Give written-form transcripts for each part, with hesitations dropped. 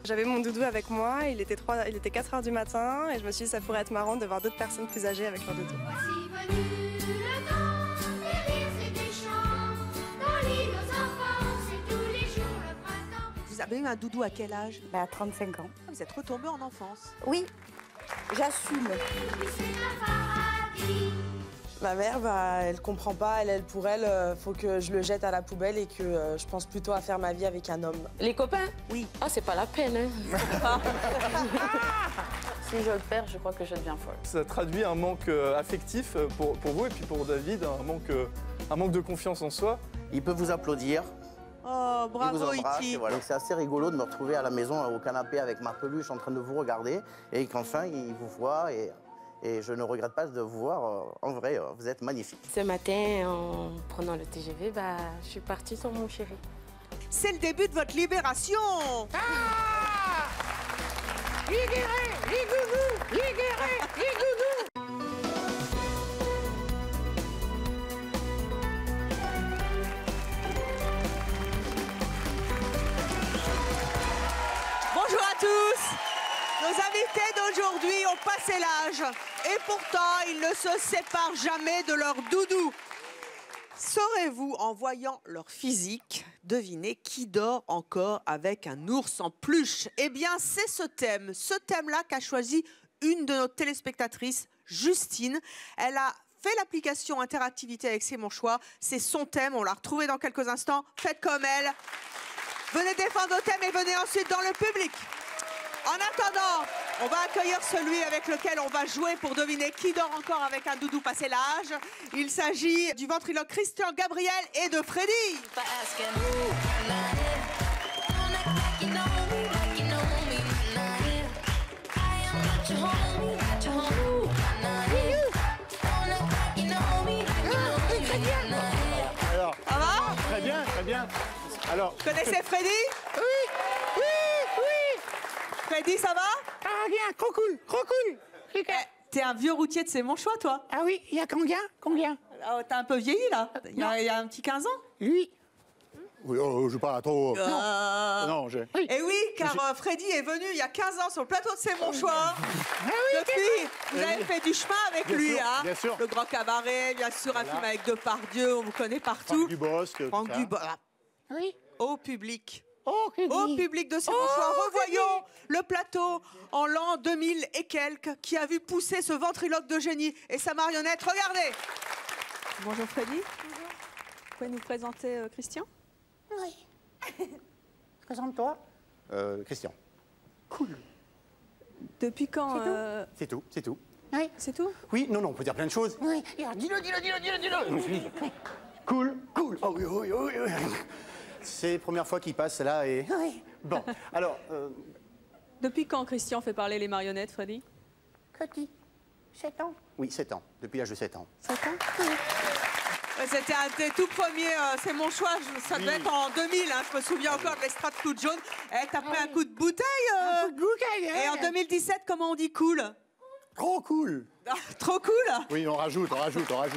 J'avais mon doudou avec moi, il était 4 h du matin et je me suis dit ça pourrait être marrant de voir d'autres personnes plus âgées avec leur doudou. Voici venu le temps des rires et des chants, dans l'île aux enfants, c'est tous les jours le printemps. Vous avez eu un doudou à quel âge? À 35 ans. Vous êtes retombé en enfance. Oui, j'assume. C'est un paradis. Ma mère, elle comprend pas, pour elle, faut que je le jette à la poubelle et que je pense plutôt à faire ma vie avec un homme. Les copains? Oui. Ah, c'est pas la peine, hein. Si je le perds, je crois que je deviens folle. Ça traduit un manque affectif pour vous et puis pour David, un manque de confiance en soi. Il peut vous applaudir. Oh, Il vous bravo, embrasse, Iti. et voilà. Donc c'est assez rigolo de me retrouver à la maison au canapé avec ma peluche en train de vous regarder et qu'enfin il vous voit et je ne regrette pas de vous voir. En vrai, vous êtes magnifique. Ce matin, en prenant le TGV, je suis partie sur mon chéri. C'est le début de votre libération. Libérez les doudous, libérez les doudous. Bonjour à tous. Nos invités d'aujourd'hui ont passé l'âge et pourtant ils ne se séparent jamais de leur doudou. Saurez-vous, en voyant leur physique, deviner qui dort encore avec un ours en peluche? Eh bien, c'est ce thème-là qu'a choisi une de nos téléspectatrices, Justine. Elle a fait l'application Interactivité avec C'est mon choix. C'est son thème, on l'a retrouvé dans quelques instants. Faites comme elle. Venez défendre vos thèmes et venez ensuite dans le public. En attendant, on va accueillir celui avec lequel on va jouer pour deviner qui dort encore avec un doudou passé l'âge. Il s'agit du ventriloque Christian Gabriel et de Freddy. Alors, Ça va? très bien, très bien. Alors, Vous connaissez Freddy? Oui, oui, oui. Freddy, ça va? Ah, bien, trop cool, trop cool. T'es un vieux routier de C'est mon choix, toi? Ah oui, il y a combien? Combien? Oh, t'as un peu vieilli, là. Il y a un petit 15 ans. Lui. oui, je parle trop. Non, j'ai. Et oui, car Freddy est venu il y a 15 ans sur le plateau de C'est mon choix. Ah oui, Depuis, vous avez fait du chemin avec Bien lui, sûr, hein. bien sûr. Le Grand Cabaret, bien sûr, un film avec Depardieu, on vous connaît partout. Franck Dubosc. Franck Dubosc. oui. Au public. Oh, que Au dit. public de C'est mon choix, revoyons le plateau en l'an 2000 et quelques qui a vu pousser ce ventriloque de génie et sa marionnette. Regardez. Bonjour Freddy. Bonjour. Vous pouvez nous présenter Christian? Oui. Présente-toi. Christian. Cool. Depuis quand C'est tout, c'est tout. Oui. C'est tout? Oui, non, on peut dire plein de choses. Oui. Alors, dis-le. Cool, cool. Oh oui, oui, oui, oui. C'est la première fois qu'il passe là et. Oui. Bon, alors. Depuis quand Christian fait parler les marionnettes, Freddy? Petit. 7 ans. Oui, 7 ans. Depuis l'âge de 7 ans. 7 ans. Oui. C'était un des tout premiers, C'est mon choix, ça devait être en 2000, hein, je me souviens encore de l'estrade Cloud Jaune. T'as pris un coup de bouteille Un coup de bouteille, Et en 2017, comment on dit cool? Trop cool. Ah, trop cool. Oui, on rajoute. Ah, c'est trop cool.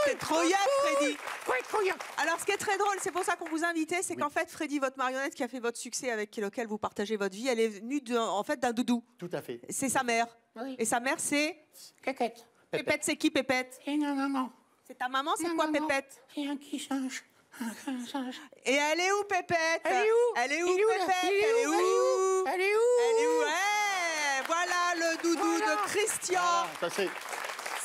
c'est trop yak, Freddy. Oui, trop bien. Alors, ce qui est très drôle, c'est pour ça qu'on vous invitait, c'est qu'en fait, Freddy, votre marionnette qui a fait votre succès, avec lequel vous partagez votre vie, elle est venue en fait d'un doudou. Tout à fait. C'est sa mère. Oui. Et sa mère, c'est Caquette. Pépette. C'est qui Pépette? Et non. C'est ta maman, c'est Non, quoi non, non. Pépette? C'est un petit singe. Un singe. Et elle est où Pépette? Elle est où? Elle est où Elle est où, là? Pépette? Elle est où? Elle est où? Ouais, voilà le doudou de Christian. Ça, c'est.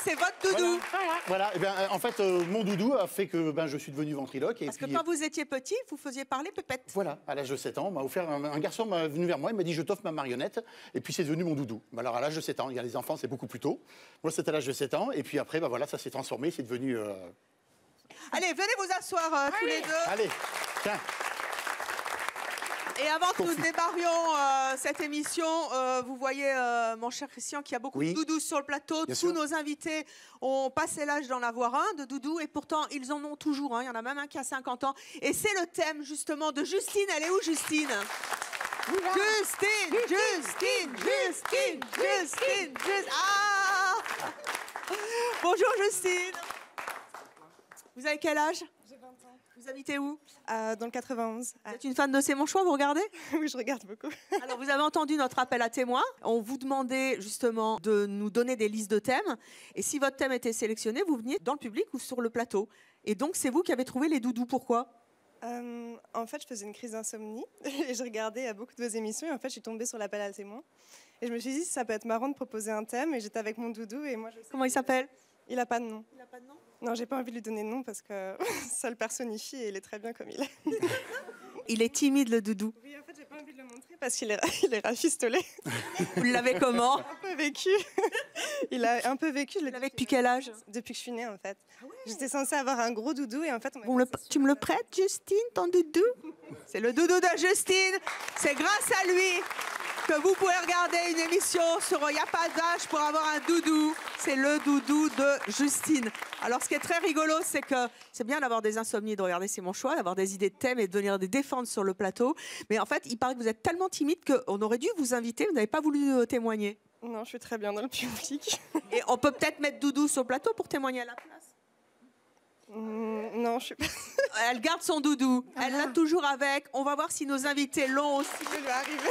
C'est votre doudou. Voilà, et bien, en fait, mon doudou a fait que je suis devenu ventriloque. Parce que quand vous étiez petit, vous faisiez parler Pépette. Voilà, à l'âge de 7 ans, on m'a offert un garçon m'a venu vers moi, il m'a dit je t'offre ma marionnette, et puis c'est devenu mon doudou. Alors à l'âge de 7 ans, il y a les enfants, c'est beaucoup plus tôt. Moi c'était à l'âge de 7 ans, et puis après, voilà, ça s'est transformé, c'est devenu. Allez, venez vous asseoir tous les deux. Allez, tiens. Et avant que nous démarrions cette émission, vous voyez, mon cher Christian, qu'il y a beaucoup de doudous sur le plateau. Bien Tous sûr. nos invités ont passé l'âge d'en avoir un de doudou, et pourtant, ils en ont toujours un. Il y en a même un qui a 50 ans. Et c'est le thème, justement, de Justine. Elle est où, Justine? Justine. Ah! Bonjour, Justine. Vous avez quel âge? J'ai 20 ans. Vous habitez où? Dans le 91. Vous êtes une fan de C'est mon choix, vous regardez? Oui, je regarde beaucoup. Alors, vous avez entendu notre appel à témoins. On vous demandait justement de nous donner des listes de thèmes. Et si votre thème était sélectionné, vous veniez dans le public ou sur le plateau. Et donc, c'est vous qui avez trouvé les doudous. Pourquoi? En fait, je faisais une crise d'insomnie et je regardais beaucoup de vos émissions. Et en fait, je suis tombée sur l'appel à témoins. Et je me suis dit, ça peut être marrant de proposer un thème. Et j'étais avec mon doudou. Et moi, Comment il s'appelle? Il n'a pas de nom. Il n'a pas de nom? Non, j'ai pas envie de lui donner de nom parce que ça le personnifie et il est très bien comme il est. Il est timide, le doudou. Oui, en fait, j'ai pas envie de le montrer parce qu'il est rafistolé. Vous l'avez comment? Un peu vécu. Il a un peu vécu. Vous l'avez depuis quel âge? Depuis que je suis née, en fait. J'étais censée avoir un gros doudou et en fait... Tu me le prêtes, Justine, ton doudou? C'est le doudou de Justine. C'est grâce à lui que vous pouvez regarder une émission sur Il n'y a pas d'âge pour avoir un doudou. C'est le doudou de Justine. Alors, ce qui est très rigolo, c'est que c'est bien d'avoir des insomnies, de regarder C'est mon choix, d'avoir des idées de thèmes et de venir les défendre sur le plateau. Mais en fait, il paraît que vous êtes tellement timide qu'on aurait dû vous inviter. Vous n'avez pas voulu témoigner. Non, je suis très bien dans le public. Et on peut peut-être mettre doudou sur le plateau pour témoigner à la place. Non, je suis pas... Elle garde son doudou. Elle l'a toujours avec. On va voir si nos invités l'ont aussi. Je vais arriver.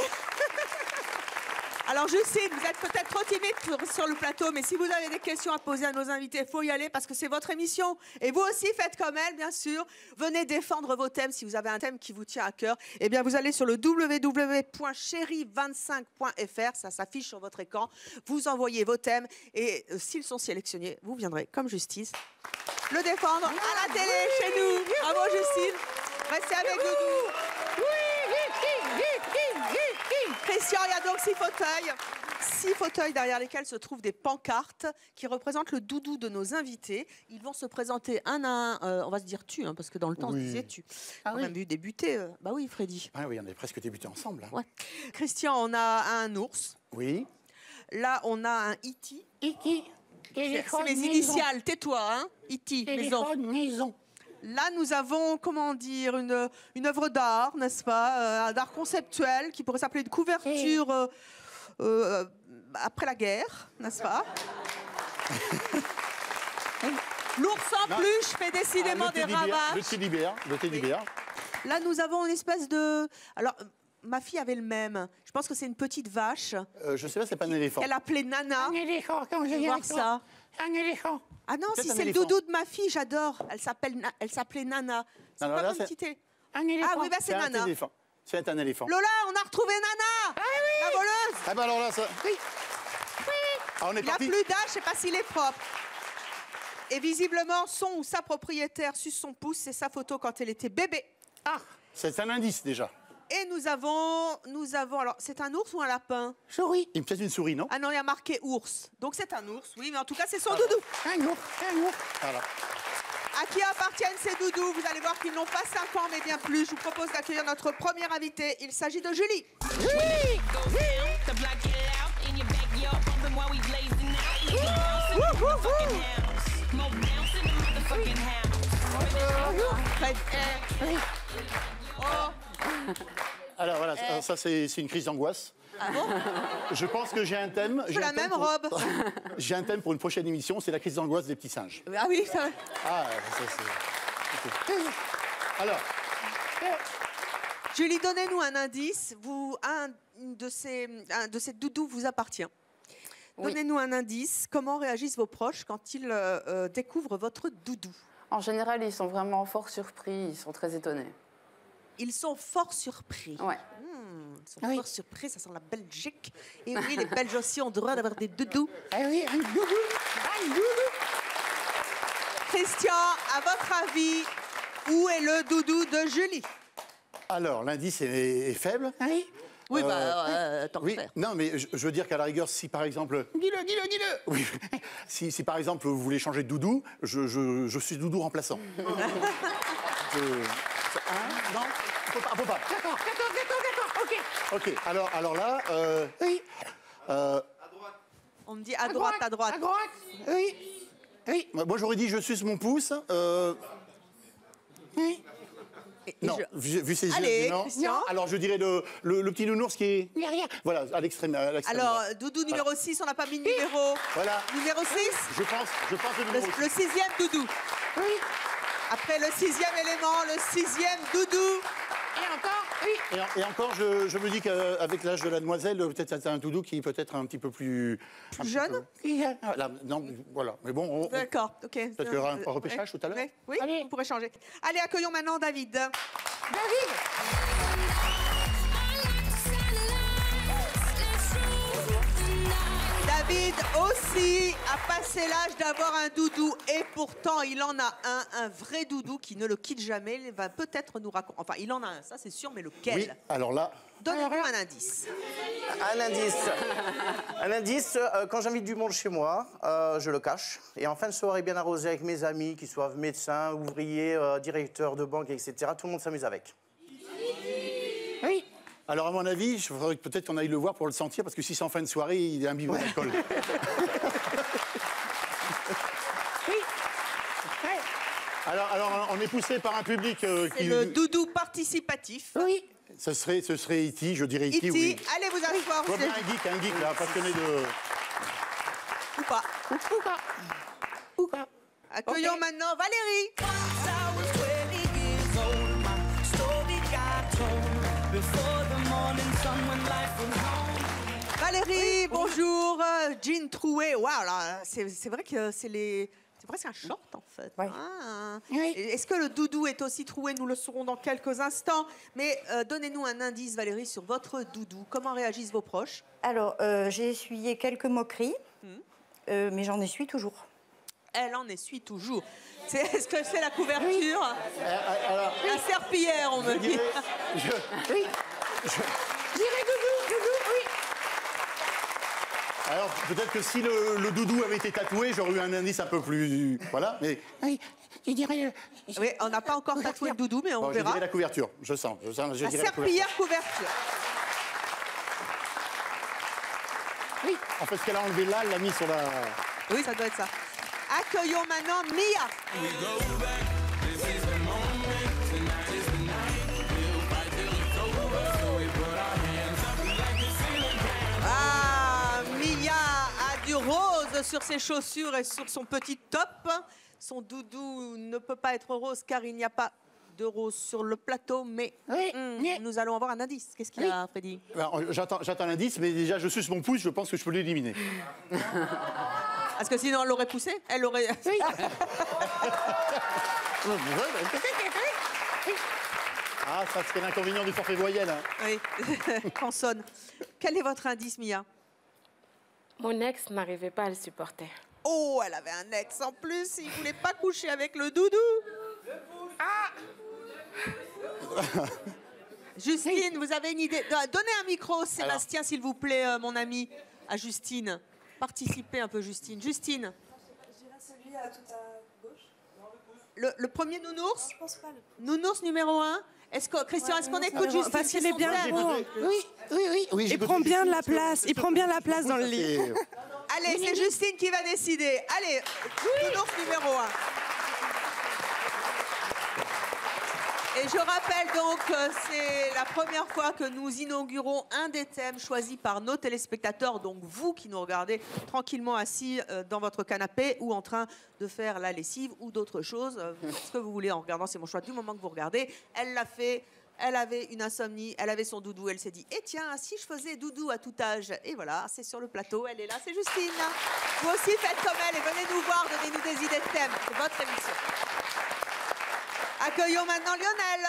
Alors Justine, vous êtes peut-être trop timide sur le plateau, mais si vous avez des questions à poser à nos invités, il faut y aller parce que c'est votre émission. Et vous aussi, faites comme elle, bien sûr. Venez défendre vos thèmes si vous avez un thème qui vous tient à cœur. Eh bien, vous allez sur le www.chéri25.fr, ça s'affiche sur votre écran. Vous envoyez vos thèmes et s'ils sont sélectionnés, vous viendrez, comme Justice, le défendre à la télé, chez nous. Bravo Justine. Restez avec nous. Christian, il y a donc 6 fauteuils. 6 fauteuils derrière lesquels se trouvent des pancartes qui représentent le doudou de nos invités. Ils vont se présenter un à un. On va se dire tu, hein, parce que dans le temps, on se disait tu. On a vu débuter. Bah oui, Freddy. Ah oui, on a presque débuté ensemble. Hein. Ouais. Christian, on a un ours. Oui. Là, on a un E.T. E.T. C'est mes initiales. Tais-toi, hein. E.T. Maison. Là, nous avons, comment dire, une œuvre d'art, n'est-ce pas, d'art conceptuel qui pourrait s'appeler une couverture après la guerre, n'est-ce pas? L'ours en peluche fait décidément des ravages. Le teddy bear. Là, nous avons une espèce de... Alors, ma fille avait le même. Je pense que c'est une petite vache. Je sais pas, c'est pas un éléphant. Elle appelait Nana. Un éléphant, quand je vais viens voir ça. Un éléphant. Ah non, si c'est le doudou de ma fille, j'adore. Elle s'appelait Nana. C'est Alors pas là, comme petite... Un éléphant. Ah oui, bah c'est Nana. C'est un éléphant. Lola, on a retrouvé Nana. Ah oui. La voleuse. Ah bah alors là, ça... Oui. Ah, on est Il n'a parti. plus d'âge, je sais pas s'il est propre. Et visiblement, son ou sa propriétaire suce son pouce, c'est sa photo quand elle était bébé. Ah. C'est un indice déjà. Et nous avons, alors c'est un ours ou un lapin? Souris. Il me peut-être une souris, non? Ah non, il y a marqué ours. Donc c'est un ours, oui, mais en tout cas c'est son doudou. Un ours. Voilà. À qui appartiennent ces doudous? Vous allez voir qu'ils n'ont pas 5 ans, mais bien plus. Je vous propose d'accueillir notre premier invité. Il s'agit de Julie. Alors voilà, ça c'est une crise d'angoisse. Ah bon? Je pense que j'ai un thème. C'est la même robe. J'ai un thème pour une prochaine émission, c'est la crise d'angoisse des petits singes. Ah oui, ça... Ah, ça c'est... Okay. Alors... Julie, donnez-nous un indice. Un de ces doudous vous appartient. Oui. Donnez-nous un indice. Comment réagissent vos proches quand ils découvrent votre doudou? En général, ils sont vraiment fort surpris, ils sont très étonnés. Ils sont fort surpris. Ouais. Ils sont fort surpris, ça sent la Belgique. Et oui, les Belges aussi ont le droit d'avoir des doudous. Ah oui, un doudou. Un doudou. Christian, à votre avis, où est le doudou de Julie? Alors, l'indice est faible. Oui. Oui, tant oui, que faire. non, mais je veux dire qu'à la rigueur, si par exemple... Dis-le. Oui, si par exemple vous voulez changer de doudou, je suis doudou remplaçant. Non, faut pas. D'accord, ok. Ok, alors là... Oui. On me dit à droite. À droite, oui. Moi j'aurais dit je suce mon pouce. Oui. Non, vu ses Allez, yeux, non. Christian. Alors je dirais le petit nounours qui est... Derrière. Voilà, à l'extrême. Alors, doudou numéro 6, on n'a pas mis de numéro. Voilà. Numéro 6, Je pense au numéro le 6e doudou. Oui. Après le 6e élément, le 6e doudou. Et encore, oui. Et encore, je me dis qu'avec l'âge de la demoiselle, peut-être c'est un doudou qui est peut-être un petit peu plus... Jeune Non, voilà. Mais bon, D'accord, ok. peut-être qu'il y aura un repêchage tout à l'heure. Oui, on pourrait changer. Allez, accueillons maintenant David. David. David aussi a passé l'âge d'avoir un doudou et pourtant il en a un vrai doudou qui ne le quitte jamais. Il va peut-être nous raconter. Enfin, il en a un, ça c'est sûr, mais lequel? Oui, alors là... Donnez-nous un indice. Un indice, quand j'invite du monde chez moi, je le cache. Et en fin de soirée bien arrosée avec mes amis, qu'ils soient médecins, ouvriers, directeurs de banque, etc., tout le monde s'amuse avec. Oui. Alors, à mon avis, il faudrait peut-être qu'on aille le voir pour le sentir, parce que si c'est en fin de soirée, il est imbibé d'alcool. Oui. Alors, on est poussé par un public C'est qui... le doudou participatif. Oui. Ce serait E.T., je dirais E.T., E.T., oui. allez vous asseoir. Je vois bien un geek là, passionné de... Ou pas. Ou pas. Ou pas. Accueillons maintenant Valérie. Valérie, bonjour. Jean troué. Waouh, là, c'est vrai que c'est presque un short en fait. Oui. Ah. Oui. Est-ce que le doudou est aussi troué? Nous le saurons dans quelques instants. Mais donnez-nous un indice, Valérie, sur votre doudou. Comment réagissent vos proches? Alors, j'ai essuyé quelques moqueries, mais j'en essuie toujours. Elle en essuie toujours. Est-ce que c'est la couverture? Alors, La serpillière, on me dit. Oui. Je dirais doudou, oui. Alors, peut-être que si le doudou avait été tatoué, j'aurais eu un indice un peu plus... Voilà, mais... Oui. Je dirais... Oui, on n'a pas encore tatoué le doudou, mais on Bon, je verra. dirais la couverture, je sens. Je La dirais la couverture. serpillière couverture. Oui. En fait, ce qu'elle a enlevé là, elle l'a mis sur la... Oui, ça doit être ça. Accueillons maintenant Mia. Ah, Mia a du rose sur ses chaussures et sur son petit top. Son doudou ne peut pas être rose car il n'y a pas de rose sur le plateau, mais Oui. nous allons avoir un indice. Qu'est-ce qu'il y a, Freddy? Alors, j'attends l'indice, mais déjà, je suce mon pouce, je pense que je peux l'éliminer. Parce que sinon, elle l'aurait poussé. Elle aurait... Oui. Ah, ça, c'est l'inconvénient du forfait voyelle. Hein. Oui, consonne. Quel est votre indice, Mia? Mon ex n'arrivait pas à le supporter. Oh, elle avait un ex en plus. Il voulait pas coucher avec le doudou. Ah. Justine, vous avez une idée? Donnez un micro, Sébastien, s'il vous plaît, mon ami, à Justine. Participez un peu, Justine. Justine. Je dirais celui à tout à gauche. Le premier nounours? Je pense pas. Nounours numéro 1. Christian, est-ce qu'on écoute Justine? Parce qu'il est bien beau. Oui, Il prend bien de la place. Il prend bien la place dans le lit. Allez, c'est Justine qui va décider. Allez, nounours numéro 1. Et je rappelle donc que c'est la première fois que nous inaugurons un des thèmes choisis par nos téléspectateurs, donc vous qui nous regardez tranquillement assis dans votre canapé ou en train de faire la lessive ou d'autres choses. Vous faites ce que vous voulez en regardant, c'est mon choix du moment que vous regardez. Elle l'a fait. Elle avait une insomnie, elle avait son doudou, elle s'est dit, eh tiens, si je faisais doudou à tout âge. Et voilà, c'est sur le plateau, elle est là, c'est Justine. Vous aussi faites comme elle et venez nous voir, donnez-nous des idées de thèmes. C'est votre émission. Accueillons maintenant Lionel.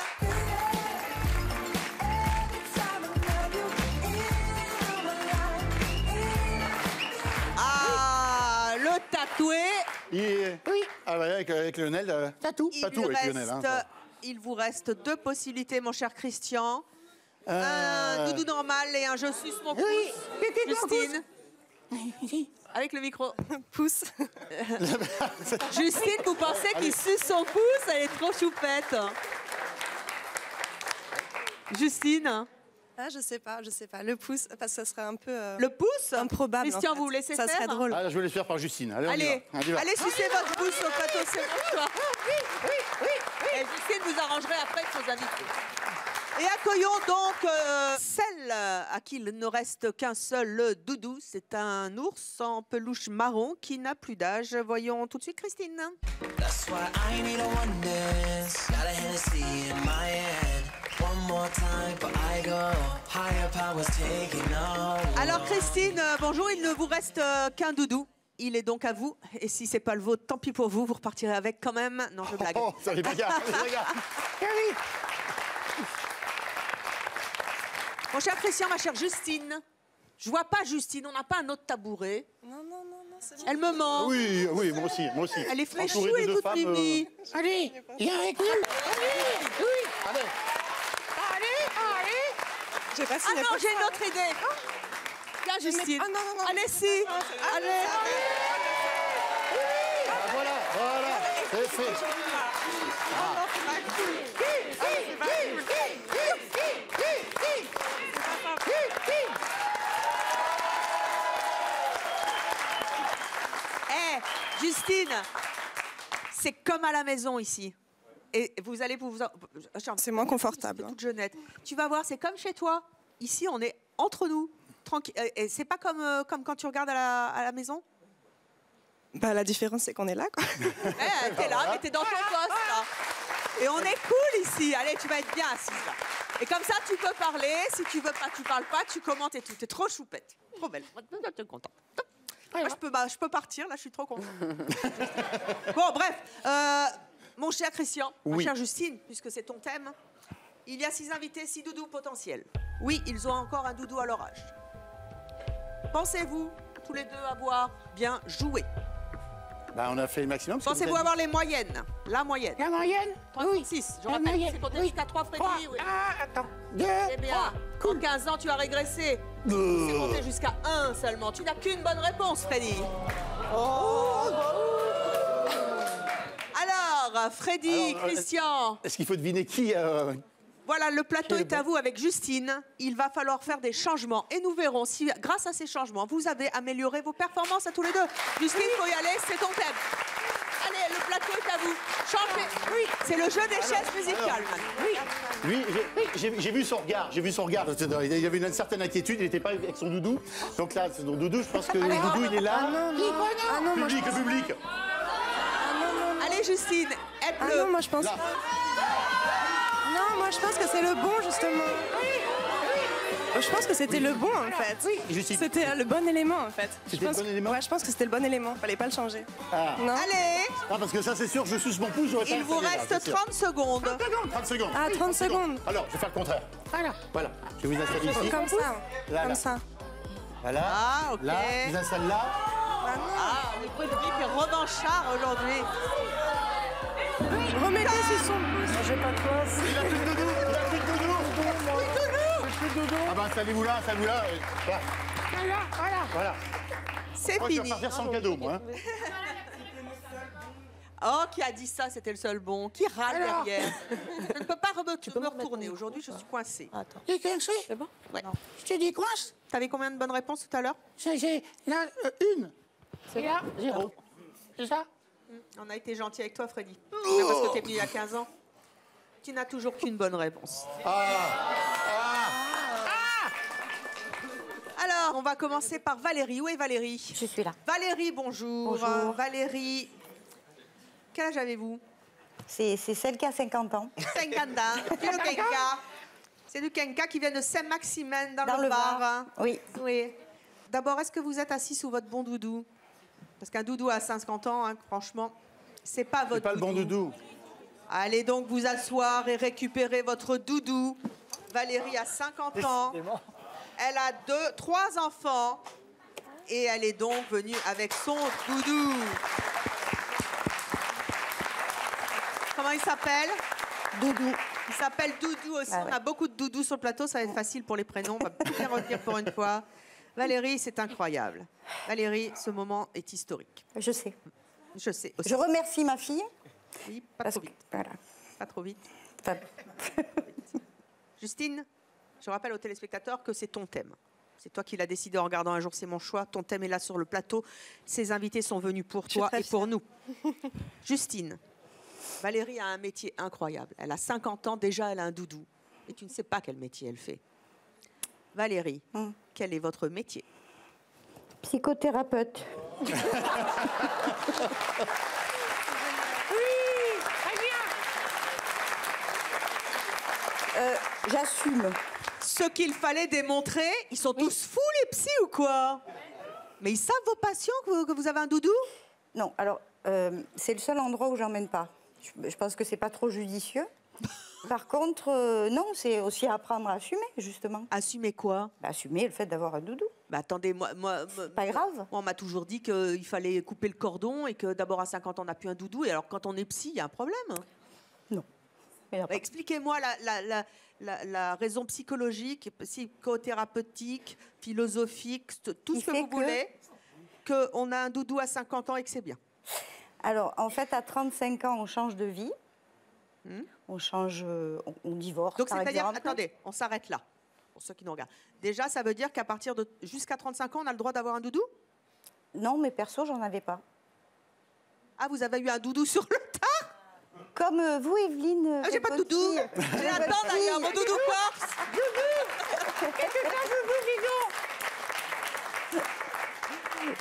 Ah, le tatoué. Oui. Ah ouais, avec Lionel, tatou avec Lionel. Hein, il vous reste deux possibilités, mon cher Christian. Un doudou normal et un je suce mon pouce. Justine. Avec le micro. Pouce. Justine, vous pensez qu'il suce son pouce? Elle est trop choupette. Justine. Ah, je sais pas. Le pouce, parce que ça serait un peu... Le pouce? Improbable. Christian, en fait. vous laissez ça faire? serait drôle. Ah, je vais les faire par Justine. Allez, on y va. Allez sucer votre pouce au plateau, c'est mon choix. Et Justine, vous arrangerez après avec vos invités. Et accueillons donc celle à qui il ne reste qu'un seul doudou. C'est un ours en peluche marron qui n'a plus d'âge. Voyons tout de suite Christine. Alors Christine, bonjour, il ne vous reste qu'un doudou. Il est donc à vous. Et si c'est pas le vôtre, tant pis pour vous. Vous repartirez avec quand même. Non, je blague. Oh, ça les bagarres, ça les bagarres. Mon cher Christian, ma chère Justine. Je vois pas Justine, on n'a pas un autre tabouret. Non, c'est bon. Elle me manque. Oui, oui, moi aussi, moi aussi. Elle est fléchou, Entourée de elle est deux toute femmes, mimi. Allez, viens avec nous. Allez, oui. Allez. Allez. J'ai pas Ah signé non, pour j'ai ça. une autre idée. Viens, Justine. Ah non. Allez, si. Allez. Ah, voilà, c'est fait. Justine, c'est comme à la maison ici. Et vous allez vous... C'est moins confortable. Toute jeunette. Tu vas voir, c'est comme chez toi. Ici, on est entre nous. Tranquille. Et c'est pas comme quand tu regardes à la maison. Bah, la différence, c'est qu'on est là, quoi. T'es là, mais t'es dans ton poste, là. Et on est cool ici. Allez, tu vas être bien assise, là. Et comme ça, tu peux parler. Si tu veux pas, tu parles pas, tu commentes et tout. T'es trop choupette. Trop belle. T'es contente. Moi, je peux partir, là, je suis trop contente. Bon, bref. Mon cher Christian, ma chère Justine, puisque c'est ton thème, il y a 6 invités, 6 doudous potentiels. Oui, ils ont encore un doudou à leur âge. Pensez-vous, tous les deux, avoir bien joué? Bah, on a fait le maximum. Pensez-vous avoir les moyennes? La moyenne? La moyenne? 36. Je rappelle, moyenne, c'est compté oui. jusqu'à 3, Freddy. 3. Oui. Ah, attends. 2. Eh bien, en 15 ans, tu as régressé. C'est compté jusqu'à 1 seulement. Tu n'as qu'une bonne réponse, Freddy. Alors, Freddy, Christian. Est-ce qu'il faut deviner qui Voilà, le plateau est à vous avec Justine. Il va falloir faire des changements. Et nous verrons si, grâce à ces changements, vous avez amélioré vos performances à tous les deux. Justine, il faut y aller, c'est ton thème. Allez, le plateau est à vous. Changez. Oui, c'est le jeu des chaises musicales. Lui, j'ai vu son regard. J'ai vu son regard. Il y avait une certaine inquiétude. Il n'était pas avec son doudou. Donc là, son doudou, je pense que le doudou, il est là. Ah non, moi, je Public, pense... public. Allez, Justine, Ah aide-le. non, moi, je pense... Là. Non, moi, je pense que c'est le bon, justement. Je pense que c'était le bon, en fait. Justine. C'était le bon élément, en fait. C'était le bon élément. Ouais, je pense que c'était le bon élément. Fallait pas le changer. Ah. Non. Allez, Ah, parce que ça, c'est sûr, je suce mon pouce, j'aurais pas il vous installé, là, reste c'est sûr. 30 secondes. 30 secondes. Ah, 30 secondes. Alors, je vais faire le contraire. Voilà. Voilà. Je vais vous installer ici. Comme ça. Là, Comme là. ça. Voilà. Ah, ok. Là, je vous installe là. Ah, le public est revanchard aujourd'hui. Remettez sur son pouce. J'ai pas de place. Il a plus de doudou. Il a plus de doudou. Ah bah, installez-vous là, installez-vous là. Voilà. Voilà. C'est Moi, je vais fini. repartir sans cadeau, moi. Oh, qui a dit ça? C'était le seul bon. Qui râle derrière? Je ne peux pas me retourner. Aujourd'hui, je suis coincée. T'es coincé? C'est bon? Ouais. Je te dis coince. T'avais combien de bonnes réponses tout à l'heure? J'ai là, une. C'est là, 0. C'est ça? On a été gentil avec toi, Freddy. C'est parce que t'es venu il y a 15 ans. Tu n'as toujours qu'une bonne réponse. Alors, on va commencer par Valérie. Où est Valérie? Je suis là. Valérie, bonjour. Bonjour. Valérie, quel âge avez-vous? C'est celle qui a 50 ans. 50 ans. C'est du Kenka. C'est du Kenka qui vient de Saint-Maximin dans le Var. Oui. Oui. D'abord, est-ce que vous êtes assis sous votre bon doudou? Parce qu'un doudou à 50 ans, hein, franchement, c'est pas votre C'est pas le bon doudou. Allez donc vous asseoir et récupérer votre doudou. Valérie a 50 ans. Elle a 3 enfants. Et elle est donc venue avec son doudou. Comment il s'appelle? Doudou. Il s'appelle Doudou aussi. Ah ouais. On a beaucoup de doudous sur le plateau. Ça va être facile pour les prénoms. On va bien retenir pour une fois. Valérie, c'est incroyable. Valérie, ce moment est historique. Je sais. Je sais aussi. Je remercie ma fille. Oui, pas Parce trop que, vite. voilà. Pas trop vite. Enfin, Justine, je rappelle aux téléspectateurs que c'est ton thème. C'est toi qui l'as décidé en regardant Un jour, c'est mon choix. Ton thème est là sur le plateau. Ces invités sont venus pour toi et pour nous. Justine, Valérie a un métier incroyable. Elle a 50 ans, déjà elle a un doudou. Et tu ne sais pas quel métier elle fait. Valérie, quel est votre métier? Psychothérapeute. J'assume. Ce qu'il fallait démontrer, ils sont tous fous les psys ou quoi? Mais ils savent vos patients que vous avez un doudou? Non, alors, c'est le seul endroit où j'emmène pas. Je pense que c'est pas trop judicieux. Par contre, non, c'est aussi apprendre à assumer, justement. Assumer quoi? Assumer le fait d'avoir un doudou. Bah attendez, moi pas grave. On m'a toujours dit qu'il fallait couper le cordon et que d'abord à 50 ans on n'a plus un doudou. Et alors quand on est psy, il y a un problème. Non. Expliquez-moi la raison psychologique, psychothérapeutique, philosophique, tout ce que vous voulez, qu'on a un doudou à 50 ans et que c'est bien. Alors, en fait, à 35 ans, on change de vie. On change, on divorce, donc par c'est-à-dire, exemple. attendez, on s'arrête là, pour ceux qui nous regardent. Déjà, ça veut dire qu'à partir de jusqu'à 35 ans, on a le droit d'avoir un doudou? Non, mais perso, j'en avais pas. Ah, vous avez eu un doudou sur le tard? Comme vous, Evelyne. Ah, j'ai pas de doudou. J'ai un temps d'ailleurs, mon doudou corse. Doudou. Qu'est-ce que t'as, doudou,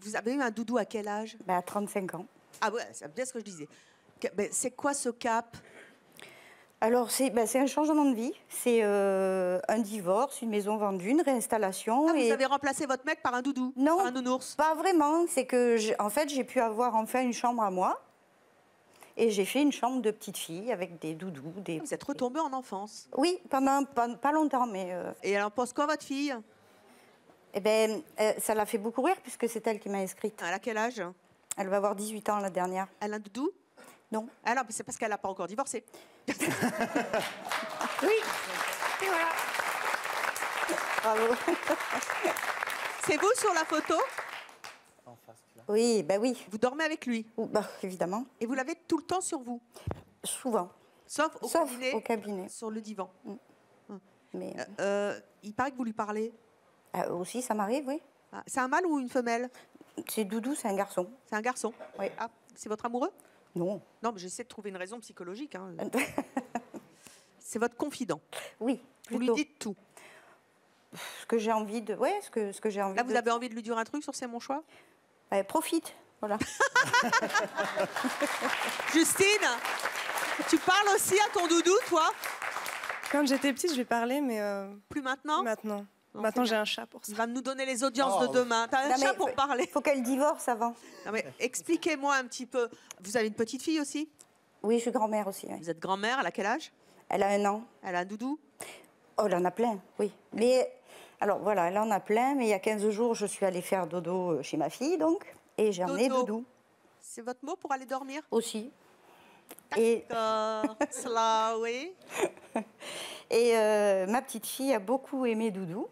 Vous avez eu un doudou à quel âge? À 35 ans. Ah ouais, c'est bien ce que je disais. C'est quoi ce cap? Alors, c'est un changement de vie. C'est un divorce, une maison vendue, une réinstallation. Ah, vous avez remplacé votre mec par un doudou? Non, par un nounours? Pas vraiment. C'est que, en fait, j'ai pu avoir enfin une chambre à moi. Et j'ai fait une chambre de petite fille avec des doudous. Vous êtes retombée en enfance? Oui, pendant pas longtemps. Mais Et elle en pense quoi, votre fille? Eh ben, ça l'a fait beaucoup rire puisque c'est elle qui m'a inscrite. Elle a quel âge? Elle va avoir 18 ans la dernière. Elle a un doudou? Non. Ah non, c'est parce qu'elle n'a pas encore divorcé. Oui. Et voilà. Bravo. C'est vous sur la photo? Oui, ben oui. Vous dormez avec lui? Évidemment. Et vous l'avez tout le temps sur vous? Souvent. Sauf au cabinet. Sur le divan. Mais il paraît que vous lui parlez? Aussi, ça m'arrive, oui. Ah, c'est un mâle ou une femelle? C'est Doudou, c'est un garçon. C'est un garçon? Oui. Ah, c'est votre amoureux? Non. Non, mais j'essaie de trouver une raison psychologique. Hein. C'est votre confident? Oui, Vous plutôt. lui dites tout? Ce que j'ai envie de... Ouais, ce que j'ai envie Là, de... vous avez envie de lui dire un truc sur C'est mon choix? Profite, voilà. Justine, tu parles aussi à ton doudou, toi? Quand j'étais petite, je lui parlais, mais... Plus maintenant? Maintenant. Non, Maintenant, c'est j'ai bien. un chat pour ça. Il va nous donner les audiences de demain. T'as un chat pour parler? Il faut qu'elle divorce avant. Non, mais expliquez-moi un petit peu. Vous avez une petite fille aussi? Oui, je suis grand-mère aussi. Oui. Vous êtes grand-mère, elle a quel âge? Elle a 1 an. Elle a un doudou? Oh, elle en a plein, oui. Mais, alors voilà, elle en a plein, mais il y a 15 jours, je suis allée faire dodo chez ma fille, donc, et j'ai emmené Doudou. C'est votre mot pour aller dormir? Aussi. D'accord, cela, oui. Et ma petite fille a beaucoup aimé Doudou,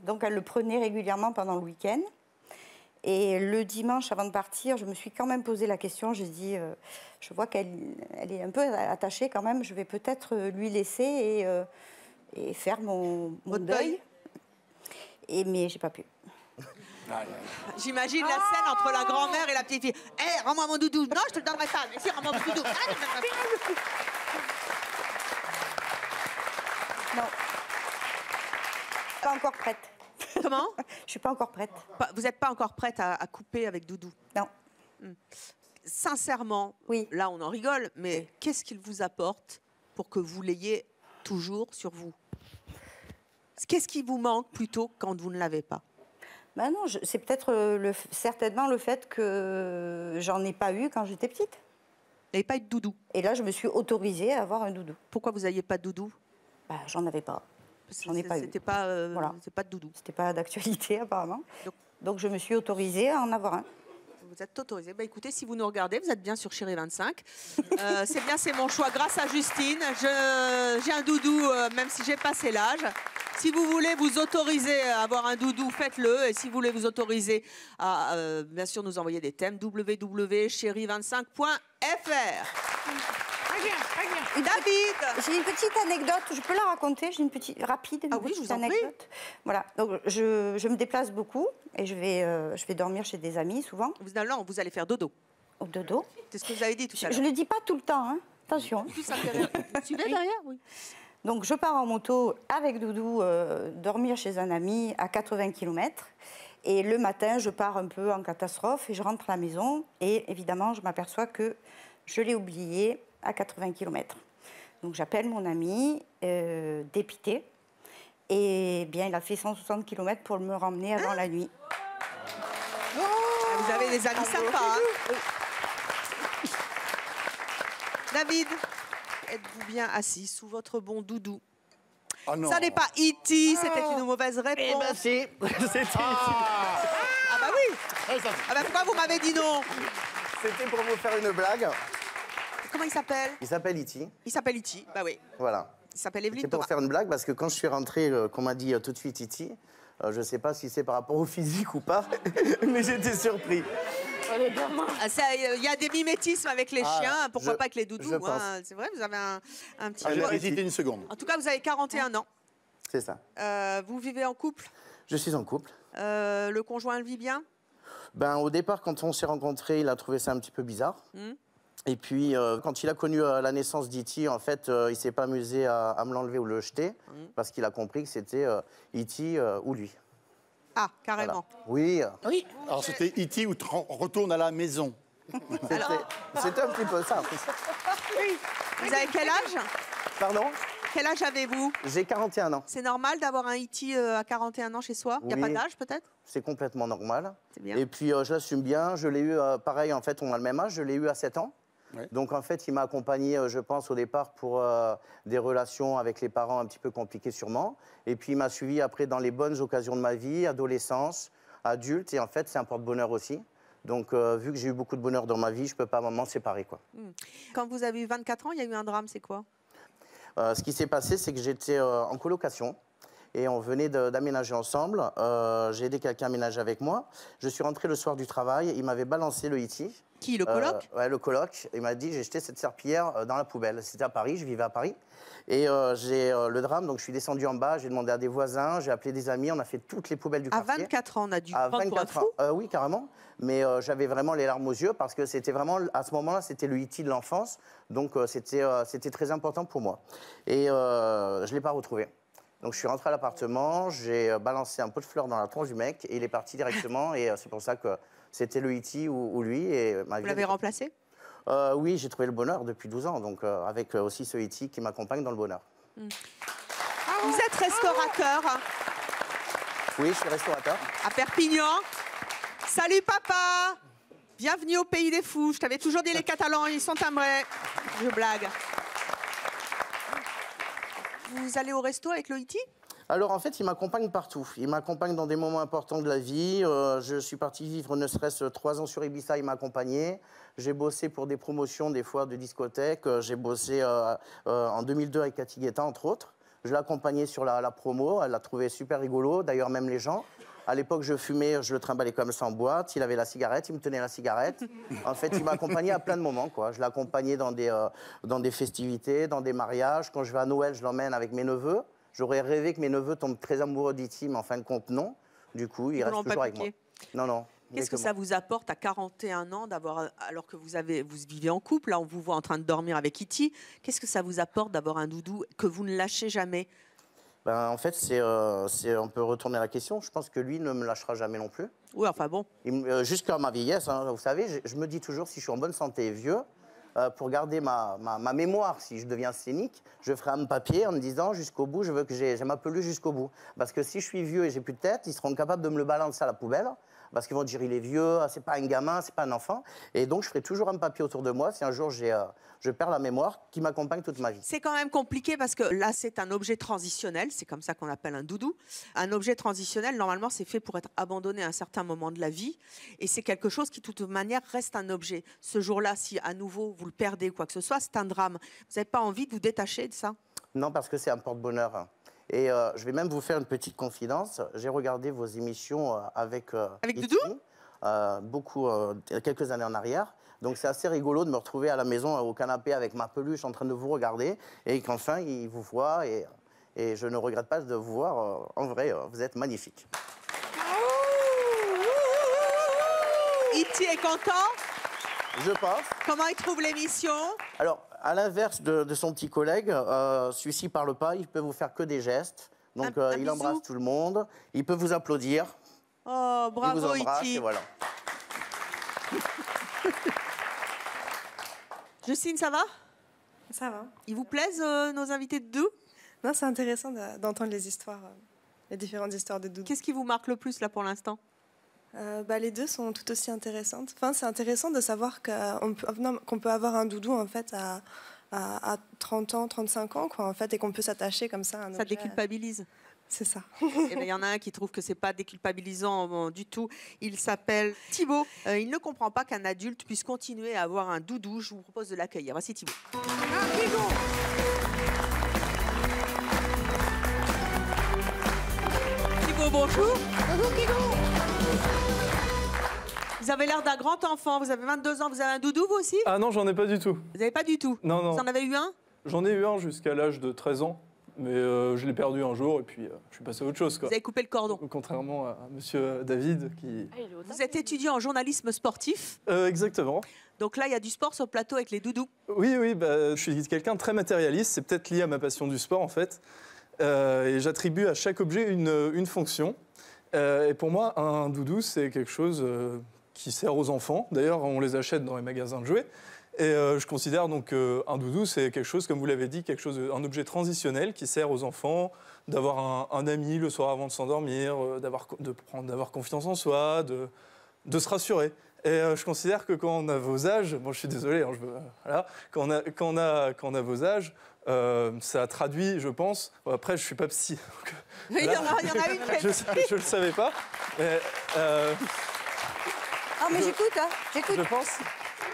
donc elle le prenait régulièrement pendant le week-end. Et le dimanche, avant de partir, je me suis quand même posé la question. J'ai dit, je vois qu'elle est un peu attachée quand même. Je vais peut-être lui laisser et faire mon deuil. Mais j'ai pas pu. J'imagine la scène entre la grand-mère et la petite fille. Hé, rends-moi mon doudou. Non, je te le donnerai pas. Mais si, rends-moi mon doudou. Non. Pas encore prête. Comment? Je suis pas encore prête. Vous n'êtes pas encore prête à couper avec Doudou? Non. Sincèrement, oui. Là on en rigole, mais qu'est-ce qu'il vous apporte pour que vous l'ayez toujours sur vous? Qu'est-ce qui vous manque plutôt quand vous ne l'avez pas? Ben non, c'est peut-être certainement le fait que j'en ai pas eu quand j'étais petite. Vous n'avez pas eu de doudou? Et là, je me suis autorisée à avoir un doudou. Pourquoi vous n'aviez pas de doudou? J'en avais pas. J'en ai pas eu. C'était pas, voilà. C'est pas de doudou. C'était pas d'actualité apparemment. Donc je me suis autorisée à en avoir un. Vous êtes autorisée. Bah, écoutez, si vous nous regardez, vous êtes bien sur Chérie 25. C'est bien, c'est mon choix. Grâce à Justine, j'ai un doudou, même si j'ai passé l'âge. Si vous voulez vous autoriser à avoir un doudou, faites-le. Et si vous voulez vous autoriser à, bien sûr, nous envoyer des thèmes, www.chérie25.fr. Très bien, très bien. David, j'ai une petite anecdote, je peux la raconter, j'ai une petite rapide oui, je vous en prie. anecdote. Voilà, donc je me déplace beaucoup et je vais dormir chez des amis souvent. Vous allez faire dodo. Au dodo. C'est ce que vous avez dit tout à l'heure. Je ne le dis pas tout le temps, hein. Attention. Vous suivez derrière? Oui. Donc je pars en moto avec Doudou dormir chez un ami à 80 km. Et le matin, je pars un peu en catastrophe et je rentre à la maison. Et évidemment, je m'aperçois que je l'ai oublié à 80 km. Donc j'appelle mon ami, dépité. Et bien, il a fait 160 km pour me ramener avant la nuit. Vous avez des amis sympas. Hein. David, êtes-vous bien assis sous votre bon doudou? Oh non. Ça n'est pas E.T., c'était une mauvaise réponse. Eh ben si, c'était Ah bah oui. Ah bah pourquoi vous m'avez dit non? C'était pour vous faire une blague. Comment il s'appelle? Il s'appelle Iti. Il s'appelle E.T., bah oui. Voilà. Il s'appelle Evelyne C'est pour Thomas. faire une blague parce que quand je suis rentré, qu'on m'a dit tout de suite Iti, je ne sais pas si c'est par rapport au physique ou pas, mais j'étais surpris. Il y a des mimétismes avec les chiens, pourquoi pas avec les je doudous. pense. Hein. C'est vrai, vous avez un petit... J'ai hésité une seconde. En tout cas, vous avez 41 ans. C'est ça. Vous vivez en couple? Je suis en couple. Le conjoint le vit bien? Ben, au départ, quand on s'est rencontrés, il a trouvé ça un petit peu bizarre. Et puis, quand il a connu la naissance d'E.T., en fait, il ne s'est pas amusé à me l'enlever ou le jeter, parce qu'il a compris que c'était E.T. Ou lui. Ah, carrément. Voilà. Oui. Oui. Alors c'était E.T. ou retourne à la maison. C'était un petit peu ça. Vous avez quel âge? Pardon? Quel âge avez-vous? J'ai 41 ans. C'est normal d'avoir un E.T. À 41 ans chez soi? Il n'y a pas Oui. d'âge peut-être? C'est complètement normal. C'est bien. Et puis, je l'assume bien. Je l'ai eu, pareil, en fait, on a le même âge. Je l'ai eu à 7 ans. Ouais. Donc, en fait, il m'a accompagné, je pense, au départ pour des relations avec les parents un petit peu compliquées sûrement. Et puis, il m'a suivi après dans les bonnes occasions de ma vie, adolescence, adulte. Et en fait, c'est un porte-bonheur aussi. Donc, vu que j'ai eu beaucoup de bonheur dans ma vie, je ne peux pas m'en séparer, quoi. Quand vous avez eu 24 ans, il y a eu un drame, c'est quoi? Ce qui s'est passé, c'est que j'étais en colocation. Et on venait d'aménager ensemble. J'ai aidé quelqu'un à aménager avec moi. Je suis rentré le soir du travail. Il m'avait balancé le E.T. Qui, le coloc? Ouais, le coloc. Il m'a dit, j'ai jeté cette serpillière dans la poubelle. C'était à Paris, je vivais à Paris. Et j'ai le drame, donc je suis descendu en bas, j'ai demandé à des voisins, j'ai appelé des amis, on a fait toutes les poubelles du quartier. À 24 ans, on a dû À prendre pour un 24 fou. ans, oui, carrément. Mais j'avais vraiment les larmes aux yeux parce que c'était vraiment, à ce moment-là, c'était le E.T. de l'enfance. Donc c'était très important pour moi. Et je ne l'ai pas retrouvé. Donc je suis rentré à l'appartement, j'ai balancé un pot de fleurs dans la tronche du mec et il est parti directement. Et c'est pour ça que c'était le E.T. ou lui. Et ma vie, Vous l'avez remplacé? Oui, j'ai trouvé le bonheur depuis 12 ans. Donc avec aussi ce E.T. qui m'accompagne dans le bonheur. Vous êtes restaurateur Oui, je suis restaurateur. à Perpignan. Salut papa! Bienvenue au pays des fous. Je t'avais toujours dit les Catalans, ils sont timbrés. Je blague. Vous allez au resto avec le E.T.? Alors en fait, il m'accompagne partout. Il m'accompagne dans des moments importants de la vie. Je suis parti vivre ne serait-ce 3 ans sur Ibiza, il m'a accompagné. J'ai bossé pour des promotions, des fois de discothèques. J'ai bossé en 2002 avec Cathy Guetta, entre autres. Je l'ai accompagné sur la promo. Elle l'a trouvé super rigolo, d'ailleurs même les gens. À l'époque, je fumais, je le trimballais comme ça en boîte. Il avait la cigarette, il me tenait la cigarette. En fait, il m'a accompagné à plein de moments, quoi. Je l'ai accompagné dans des festivités, dans des mariages. Quand je vais à Noël, je l'emmène avec mes neveux. J'aurais rêvé que mes neveux tombent très amoureux d'E.T., mais en fin de compte, non. Du coup, il reste toujours avec moi. Non, non. Qu'est-ce que ça vous apporte à 41 ans d'avoir, alors que vous vivez en couple, là on vous voit en train de dormir avec E.T., qu'est-ce que ça vous apporte d'avoir un doudou que vous ne lâchez jamais? Ben, en fait, on peut retourner la question. Je pense que lui ne me lâchera jamais non plus. Oui, enfin bon. Jusqu'à ma vieillesse, hein, vous savez, je me dis toujours, si je suis en bonne santé et vieux, pour garder ma mémoire, si je deviens scénique, je ferai un papier en me disant jusqu'au bout, je veux que j'ai ma peluche jusqu'au bout. Parce que si je suis vieux et j'ai plus de tête, ils seront capables de me le balancer à la poubelle. Parce qu'ils vont dire il est vieux, c'est pas un gamin, c'est pas un enfant. Et donc je ferai toujours un papier autour de moi si un jour je perds la mémoire qui m'accompagne toute ma vie. C'est quand même compliqué parce que là c'est un objet transitionnel, c'est comme ça qu'on appelle un doudou. Un objet transitionnel, normalement c'est fait pour être abandonné à un certain moment de la vie. Et c'est quelque chose qui de toute manière reste un objet. Ce jour-là, si à nouveau vous le perdez ou quoi que ce soit, c'est un drame. Vous n'avez pas envie de vous détacher de ça? Non, parce que c'est un porte-bonheur. Et je vais même vous faire une petite confidence. J'ai regardé vos émissions avec Doudou beaucoup, quelques années en arrière. Donc c'est assez rigolo de me retrouver à la maison au canapé avec ma peluche en train de vous regarder et qu'enfin il vous voit et je ne regrette pas de vous voir. En vrai, vous êtes magnifique. E.T. est content? Je pense. Comment il trouve l'émission? Alors, à l'inverse de son petit collègue, celui-ci parle pas, il peut vous faire que des gestes. Donc, Un il bisou. embrasse tout le monde. Il peut vous applaudir. Oh, Il vous bravo, embrasse Iti. et voilà. Justine, ça va? Ça va. Ils vous plaisent, nos invités de Doudou? Non, c'est intéressant d'entendre les histoires, les différentes histoires de Doudou. Qu'est-ce qui vous marque le plus, là, pour l'instant? Les deux sont tout aussi intéressantes. Enfin, c'est intéressant de savoir qu'on peut avoir un doudou en fait à 30 ans, 35 ans, quoi, en fait, et qu'on peut s'attacher comme ça à un Ça objet. déculpabilise. C'est ça. Et ben, il y en a un qui trouve que c'est pas déculpabilisant du tout. Il s'appelle Thibaut. Il ne comprend pas qu'un adulte puisse continuer à avoir un doudou. Je vous propose de l'accueillir. Voici Thibaut. Thibaut, bonjour. Vous avez l'air d'un grand enfant. Vous avez 22 ans. Vous avez un doudou, vous aussi? Ah non, j'en ai pas du tout. Vous n'avez pas du tout? Non, non. Vous en avez eu un? J'en ai eu un jusqu'à l'âge de 13 ans, mais je l'ai perdu un jour et puis je suis passé à autre chose, quoi. Vous avez coupé le cordon. Contrairement à monsieur David qui... Vous êtes étudiant en journalisme sportif. Exactement. Donc là, il y a du sport sur le plateau avec les doudous. Oui, oui, je suis quelqu'un de très matérialiste. C'est peut-être lié à ma passion du sport, en fait. Et j'attribue à chaque objet une fonction. Et pour moi, un doudou, c'est quelque chose qui sert aux enfants. D'ailleurs, on les achète dans les magasins de jouets. Et je considère donc un doudou, c'est quelque chose, comme vous l'avez dit, un objet transitionnel qui sert aux enfants d'avoir un ami le soir avant de s'endormir, d'avoir confiance en soi, de se rassurer. Et je considère que quand on a vos âges, bon, je suis désolé, hein, voilà, quand on a vos âges, ça traduit, je pense. Bon, après, je suis pas psy. Donc, Il y en a une qui est psy. Je le savais pas. Mais, Ah, mais j'écoute, hein, j'écoute.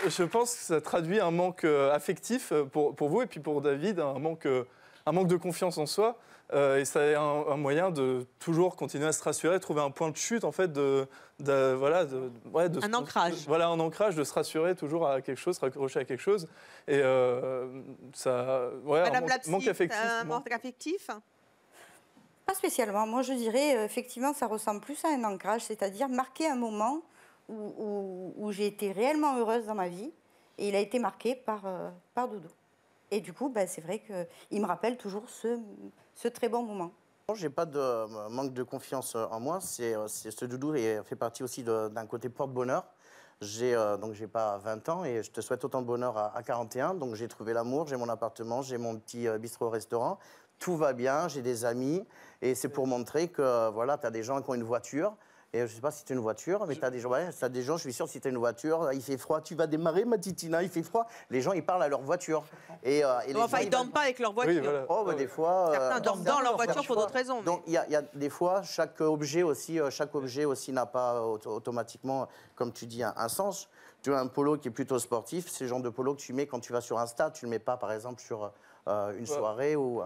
je pense que ça traduit un manque affectif pour vous et puis pour David, un manque de confiance en soi. Et c'est un moyen de toujours continuer à se rassurer, trouver un point de chute, en fait, un ancrage. Voilà, un ancrage, de se rassurer toujours à quelque chose, se raccrocher à quelque chose. Et ça... Ouais, Madame la psy, manque affectif. un manque affectif? Pas spécialement. Moi, je dirais, effectivement, ça ressemble plus à un ancrage, c'est-à-dire marquer un moment où j'ai été réellement heureuse dans ma vie. Et il a été marqué par Doudou. Et du coup, c'est vrai qu'il me rappelle toujours ce très bon moment. Je n'ai pas de manque de confiance en moi. Ce doudou fait partie aussi d'un côté porte-bonheur. Donc j'ai pas 20 ans et je te souhaite autant de bonheur à 41. Donc j'ai trouvé l'amour, j'ai mon appartement, j'ai mon petit bistrot-restaurant. Tout va bien, j'ai des amis. Et c'est pour montrer que voilà, tu as des gens qui ont une voiture. Et je ne sais pas si tu as une voiture, mais tu as des gens, je suis sûr, si tu as une voiture, il fait froid, tu vas démarrer, ma titina, il fait froid. Les gens, ils parlent à leur voiture. Et ils ne dorment pas avec leur voiture. Oui, voilà. Oh, des fois... Certains dorment dans leur voiture pour d'autres raisons. Donc, il y a des fois, chaque objet aussi n'a pas automatiquement, comme tu dis, un sens. Tu as un polo qui est plutôt sportif, c'est le genre de polo que tu mets quand tu vas sur un stade, tu ne le mets pas, par exemple, sur une soirée ou...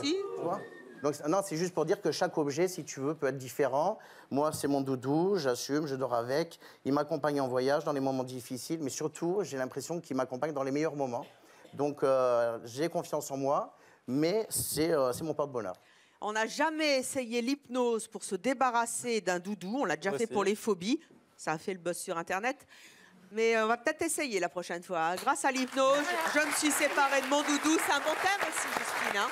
Si. Tu vois ? Donc, non, c'est juste pour dire que chaque objet, si tu veux, peut être différent. Moi, c'est mon doudou, j'assume, je dors avec. Il m'accompagne en voyage dans les moments difficiles, mais surtout, j'ai l'impression qu'il m'accompagne dans les meilleurs moments. Donc, j'ai confiance en moi, mais c'est mon porte-bonheur. On n'a jamais essayé l'hypnose pour se débarrasser d'un doudou. On l'a déjà fait pour les phobies. Ça a fait le buzz sur Internet. Mais on va peut-être essayer la prochaine fois. Grâce à l'hypnose, je me suis séparée de mon doudou. C'est un bon thème aussi, Justine, hein.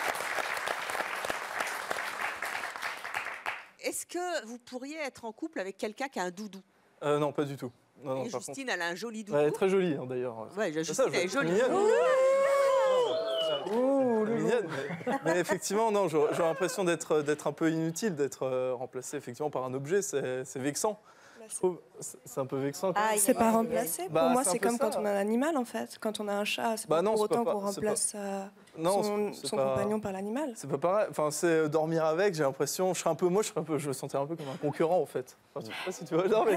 Est-ce que vous pourriez être en couple avec quelqu'un qui a un doudou? Non, pas du tout. Non, et Justine, elle a un joli doudou. Elle est très jolie, hein, d'ailleurs. Ouais, Justine, elle est jolie. Mignonne. Mais effectivement, non, j'aurais l'impression d'être un peu inutile, d'être remplacé effectivement par un objet. C'est vexant. Je trouve c'est un peu vexant. C'est pas remplacé. Pour moi, c'est comme quand on a un animal, en fait. Quand on a un chat, c'est pas pour autant qu'on remplace son compagnon par l'animal. C'est pas pareil. Enfin, c'est dormir avec. J'ai l'impression, je me sentais un peu comme un concurrent, en fait. Enfin, je sais pas si tu vois. Non, mais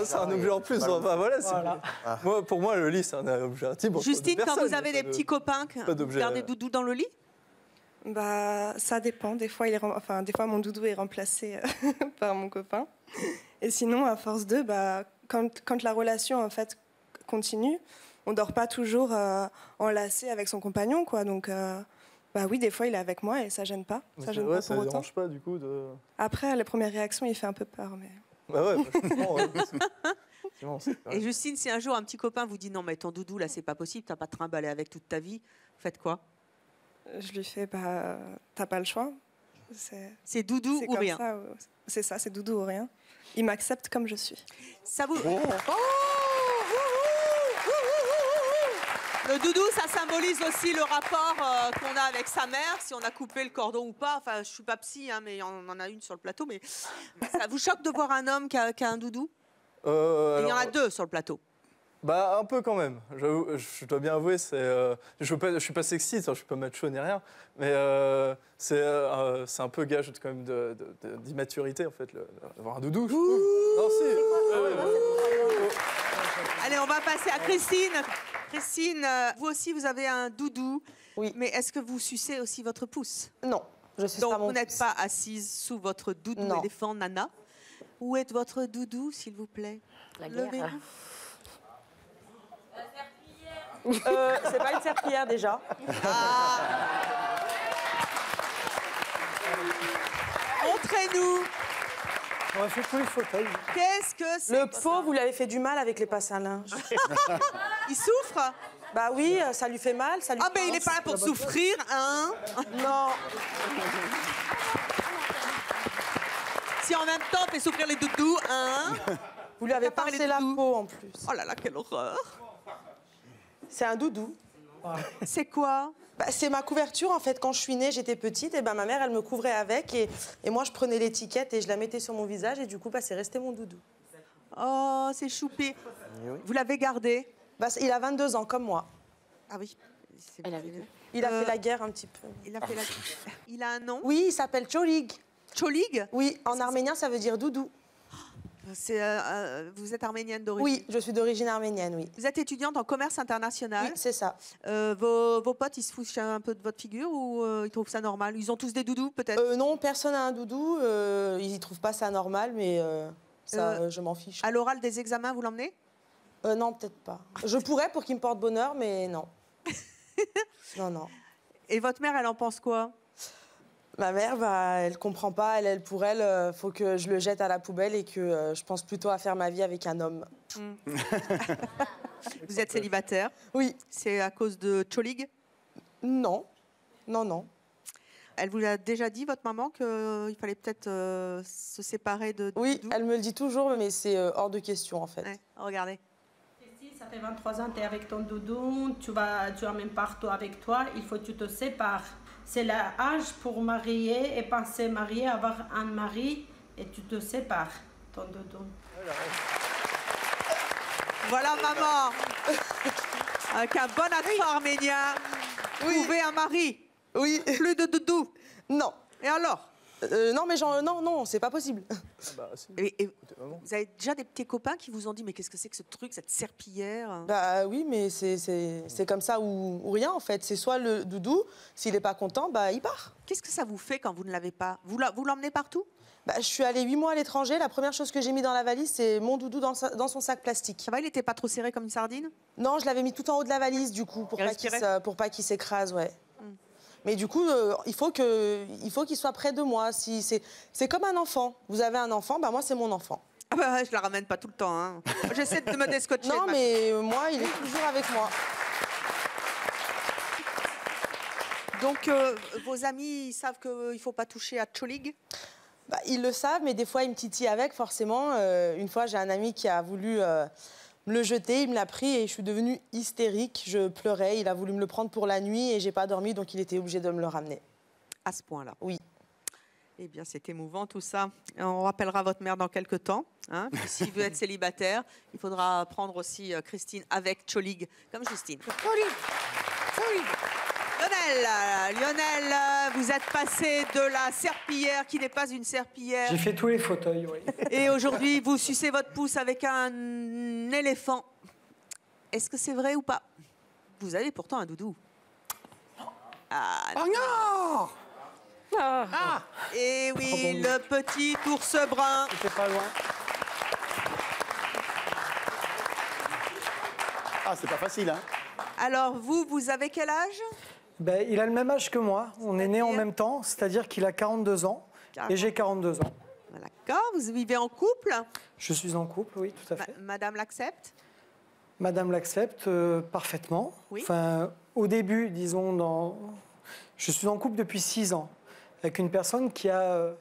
c'est un objet en plus. Enfin, voilà. Pour moi, le lit, c'est un objet intime. Justine, quand vous avez des petits copains, vous gardez doudou dans le lit? Ça dépend. Des fois, mon doudou est remplacé par mon copain. Et sinon, à force d'eux, quand la relation en fait continue, on dort pas toujours enlacé avec son compagnon, quoi. Donc, oui, des fois, il est avec moi et ça gêne pas. Ça gêne pas pour autant. Dérange pas du coup de. Après, les premières réactions, il fait un peu peur, mais. Bah ouais. effectivement. c'est vrai. Et Justine, si un jour un petit copain vous dit non mais ton doudou là c'est pas possible, t'as pas de trimballer avec toute ta vie, vous faites quoi? Je lui fais, bah, t'as pas le choix. C'est doudou c'est ou comme rien. ça, c'est ça, c'est doudou ou rien. Il m'accepte comme je suis. Ça vous... Le doudou, ça symbolise aussi le rapport qu'on a avec sa mère, si on a coupé le cordon ou pas. Enfin, je suis pas psy, hein, mais on en a une sur le plateau. Mais ça vous choque de voir un homme qui a un doudou? Et il y en a deux sur le plateau. Bah, un peu quand même. Je dois bien avouer, je suis pas sexiste, je suis pas macho ni rien, mais c'est un peu gage quand même d'immaturité, en fait, d'avoir un doudou. Non, si. Allez, on va passer à Christine. Christine, vous aussi, vous avez un doudou. Oui. Mais est-ce que vous sucez aussi votre pouce? Non, je suis Donc, pas mon vous n'êtes pouce. pas assise sous votre doudou Non. éléphant Nana. Où est votre doudou, s'il vous plaît? La guerre. Levez-vous. C'est pas une serpillière déjà. Montrez-nous. On a fait tous les fauteuils. Qu'est-ce que c'est? Le pot, vous lui avez fait du mal avec les passes à linge. Il souffre? Bah oui, ça lui fait mal. Ça lui Ah, ben il n'est pas là pour souffrir, hein? Non. Si en même temps, on fait souffrir les doudous, hein? Vous lui avez T'as parlé pincé la doudou. peau en plus. Oh là là, quelle horreur. C'est un doudou. C'est quoi? Bah, c'est ma couverture en fait. Quand je suis née, j'étais petite et ben ma mère elle me couvrait avec et moi je prenais l'étiquette et je la mettais sur mon visage et du coup bah, c'est resté mon doudou. Oh, c'est choupi. Vous l'avez gardé? Bah, il a 22 ans comme moi. Ah oui. Il a fait la guerre un petit peu. Il a un nom? Oui, il s'appelle Cholig. Cholig? Oui, en arménien ça veut dire doudou. Vous êtes arménienne d'origine? Oui, je suis d'origine arménienne, oui. Vous êtes étudiante en commerce international? Oui, c'est ça. Vos potes, ils se foutent un peu de votre figure ou ils trouvent ça normal? Ils ont tous des doudous, peut-être? Non, personne n'a un doudou. Ils ne trouvent pas ça normal, mais ça, je m'en fiche. À l'oral des examens, vous l'emmenez? Non, peut-être pas. Je pourrais pour qu'il me porte bonheur, mais non. Non. Et votre mère, elle en pense quoi? Ma mère, bah, elle comprend pas. Pour elle, faut que je le jette à la poubelle et que je pense plutôt à faire ma vie avec un homme. Vous êtes célibataire? Oui. C'est à cause de Cholig? Non. Elle vous a déjà dit, votre maman, qu'il fallait peut-être se séparer de Oui, doudou? elle me le dit toujours, mais c'est hors de question en fait. Ouais, regardez. Ça fait 23 ans, tu es avec ton doudou, tu emmènes partout avec toi, il faut que tu te sépares. C'est l'âge pour marier et penser marier, avoir un mari et tu te sépares, ton doudou. Voilà maman, avec un bon accent arménien, trouver un mari. Oui. Plus de doudou. Non. Et alors? Non, mais non, c'est pas possible. Et vous avez déjà des petits copains qui vous ont dit mais qu'est-ce que c'est que ce truc, cette serpillière? Bah oui, mais c'est comme ça ou rien en fait. C'est soit le doudou, s'il n'est pas content, bah il part. Qu'est-ce que ça vous fait quand vous ne l'avez pas? Vous l'emmenez partout? Bah, je suis allée 8 mois à l'étranger. La première chose que j'ai mis dans la valise, c'est mon doudou dans son sac plastique. Ça va, il n'était pas trop serré comme une sardine? Non, je l'avais mis tout en haut de la valise du coup, pour pas qu'il s'écrase, ouais. Mais du coup, il faut qu'il soit près de moi. Si c'est comme un enfant. Vous avez un enfant, bah moi c'est mon enfant. Ah bah, je la ramène pas tout le temps. Hein. J'essaie de me descotcher. Non, mais moi, il est toujours avec moi. Donc, vos amis, ils savent qu'il ne faut pas toucher à Cholig? Bah, ils le savent, mais des fois, ils me titillent avec, forcément. Une fois, j'ai un ami qui a voulu me le jeter, il me l'a pris et je suis devenue hystérique. Je pleurais, il a voulu me le prendre pour la nuit et j'ai pas dormi, donc il était obligé de me le ramener. À ce point-là? Oui. Eh bien, c'est émouvant tout ça. On rappellera votre mère dans quelques temps. Hein. Puis, si vous êtes célibataire, il faudra prendre aussi Christine avec Cholig, comme Justine. Lionel, vous êtes passé de la serpillière qui n'est pas une serpillière. J'ai fait tous les fauteuils, oui. Et aujourd'hui, vous sucez votre pouce avec un éléphant. Est-ce que c'est vrai ou pas? Vous avez pourtant un doudou. Ah non! Et oui, le petit ours brun. C'était pas loin. Ah, c'est pas facile, hein? Alors, vous avez quel âge? Ben, il a le même âge que moi. On est nés en même temps, c'est-à-dire qu'il a 42 ans et j'ai 42 ans. D'accord. Vous vivez en couple? Je suis en couple, oui, tout à fait. Madame l'accepte? Madame l'accepte parfaitement. Oui. Enfin, au début, disons, je suis en couple depuis 6 ans avec une personne qui a...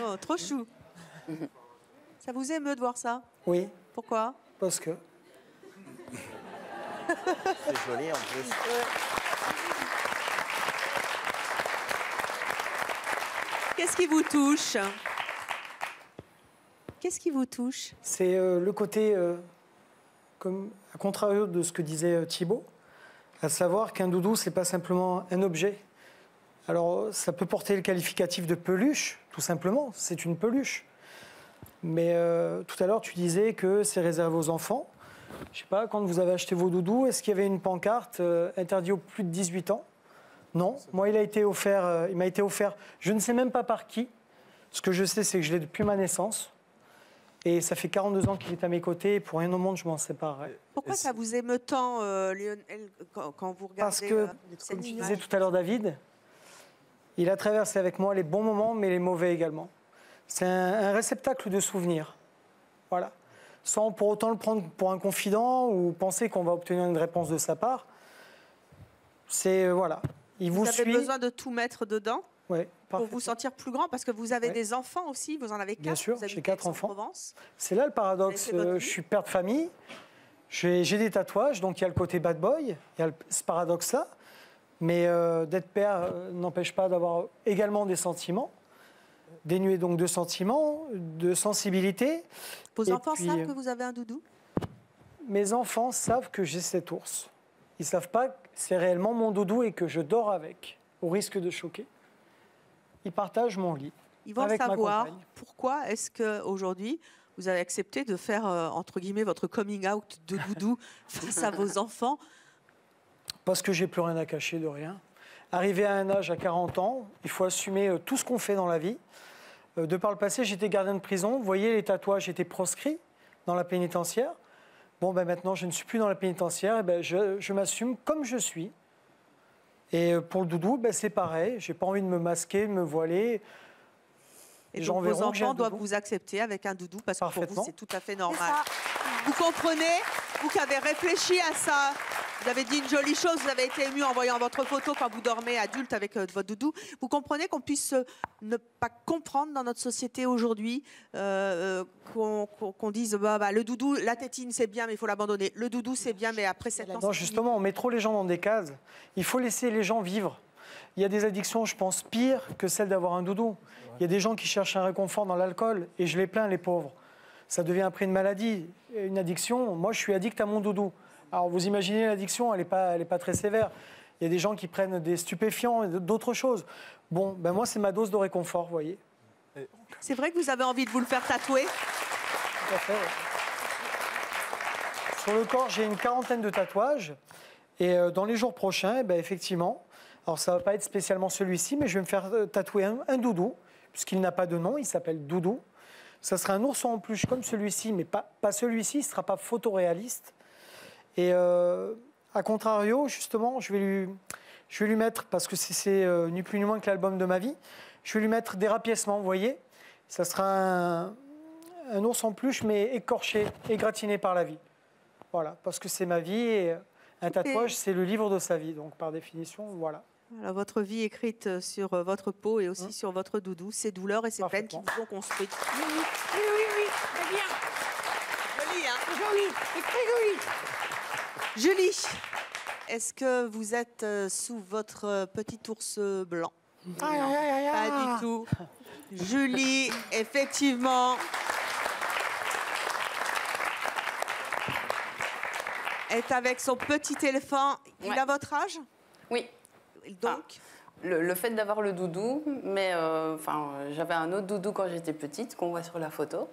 Oh, trop chou. Ça vous émeut de voir ça? Oui. Pourquoi? Parce que... C'est joli en plus. Qu'est-ce qui vous touche? Qu'est-ce qui vous touche? C'est le côté, comme, à contrario de ce que disait Thibaut, à savoir qu'un doudou, c'est pas simplement un objet. Alors, ça peut porter le qualificatif de peluche, tout simplement, c'est une peluche. Mais tout à l'heure, tu disais que c'est réservé aux enfants. Je sais pas, quand vous avez acheté vos doudous, est-ce qu'il y avait une pancarte interdit aux plus de 18 ans? Non, moi, il m'a été offert, je ne sais même pas par qui. Ce que je sais, c'est que je l'ai depuis ma naissance. Et ça fait 42 ans qu'il est à mes côtés, et pour rien au monde, je m'en séparerai. Pourquoi ça vous émeut tant, Lionel, quand vous regardez Parce que, cette comme tu image? disais tout à l'heure, David, il a traversé avec moi les bons moments, mais les mauvais également. C'est un réceptacle de souvenirs. Voilà. Sans pour autant le prendre pour un confident ou penser qu'on va obtenir une réponse de sa part. C'est, voilà. Il vous avez suit. besoin de tout mettre dedans Ouais, pour vous sentir plus grand, parce que vous avez des enfants aussi, vous en avez 4. Bien sûr, vous j'ai 4 enfants. Provence. C'est là le paradoxe. Je suis père de famille, j'ai des tatouages, donc il y a le côté bad boy, il y a ce paradoxe-là. Mais d'être père n'empêche pas d'avoir également des sentiments, dénués donc de sentiments, de sensibilité. Vos enfants savent que vous avez un doudou? Mes enfants savent que j'ai cet ours. Ils ne savent pas que c'est réellement mon doudou et que je dors avec, au risque de choquer. Ils partagent mon lit. Ils vont avec savoir ma compagne. pourquoi est-ce qu'aujourd'hui, vous avez accepté de faire, entre guillemets, votre coming out de doudou face à vos enfants. Parce que j'ai plus rien à cacher de rien. Arrivé à un âge à 40 ans, il faut assumer tout ce qu'on fait dans la vie. De par le passé, j'étais gardien de prison. Vous voyez, les tatouages étaient proscrits dans la pénitentiaire. Bon, ben maintenant, je ne suis plus dans la pénitentiaire. Et ben, je m'assume comme je suis. Et pour le doudou, ben, c'est pareil. J'ai pas envie de me masquer, de me voiler. Et gens donc, vos verront que j'ai un enfants doivent doudou. vous accepter avec un doudou parce que pour vous, Parfaitement. c'est tout à fait normal. Vous comprenez? Vous qui avez réfléchi à ça, vous avez dit une jolie chose, vous avez été ému en voyant votre photo quand vous dormez adulte avec votre doudou. Vous comprenez qu'on puisse ne pas comprendre dans notre société aujourd'hui qu'on dise le doudou, la tétine c'est bien mais il faut l'abandonner. Le doudou c'est bien mais après 7 ans Non, justement, on met trop les gens dans des cases. Il faut laisser les gens vivre. Il y a des addictions, je pense, pires que celle d'avoir un doudou. Il y a des gens qui cherchent un réconfort dans l'alcool et je les plains, les pauvres. Ça devient après une maladie, une addiction. Moi, je suis addict à mon doudou. Alors, vous imaginez l'addiction, elle n'est pas très sévère. Il y a des gens qui prennent des stupéfiants et d'autres choses. Bon, ben moi, c'est ma dose de réconfort, vous voyez. C'est vrai que vous avez envie de vous le faire tatouer? Tout à fait, ouais. Sur le corps, j'ai une quarantaine de tatouages. Et dans les jours prochains, ben, effectivement, alors ça ne va pas être spécialement celui-ci, mais je vais me faire tatouer un doudou, puisqu'il n'a pas de nom, il s'appelle Doudou. Ça sera un ourson en peluche comme celui-ci, mais pas celui-ci, il ne sera pas photoréaliste. Et à contrario, justement, je vais lui mettre, parce que c'est ni plus ni moins que l'album de ma vie, je vais lui mettre des rapiècements, vous voyez. Ça sera un ours en peluche, mais écorché, égratigné par la vie. Voilà, parce que c'est ma vie et un tatouage, c'est le livre de sa vie. Donc, par définition, voilà. Alors, votre vie écrite sur votre peau et aussi sur votre doudou, ces douleurs et ces peines qui vous ont construit. Oui, très bien. Joli, hein? Joli, c'est très joli. Julie, est-ce que vous êtes sous votre petit ours blanc? Aïe, aïe, aïe, aïe. Pas du tout. Julie, effectivement, est avec son petit éléphant. Il a votre âge? Oui. Donc le fait d'avoir le doudou, mais j'avais un autre doudou quand j'étais petite, qu'on voit sur la photo.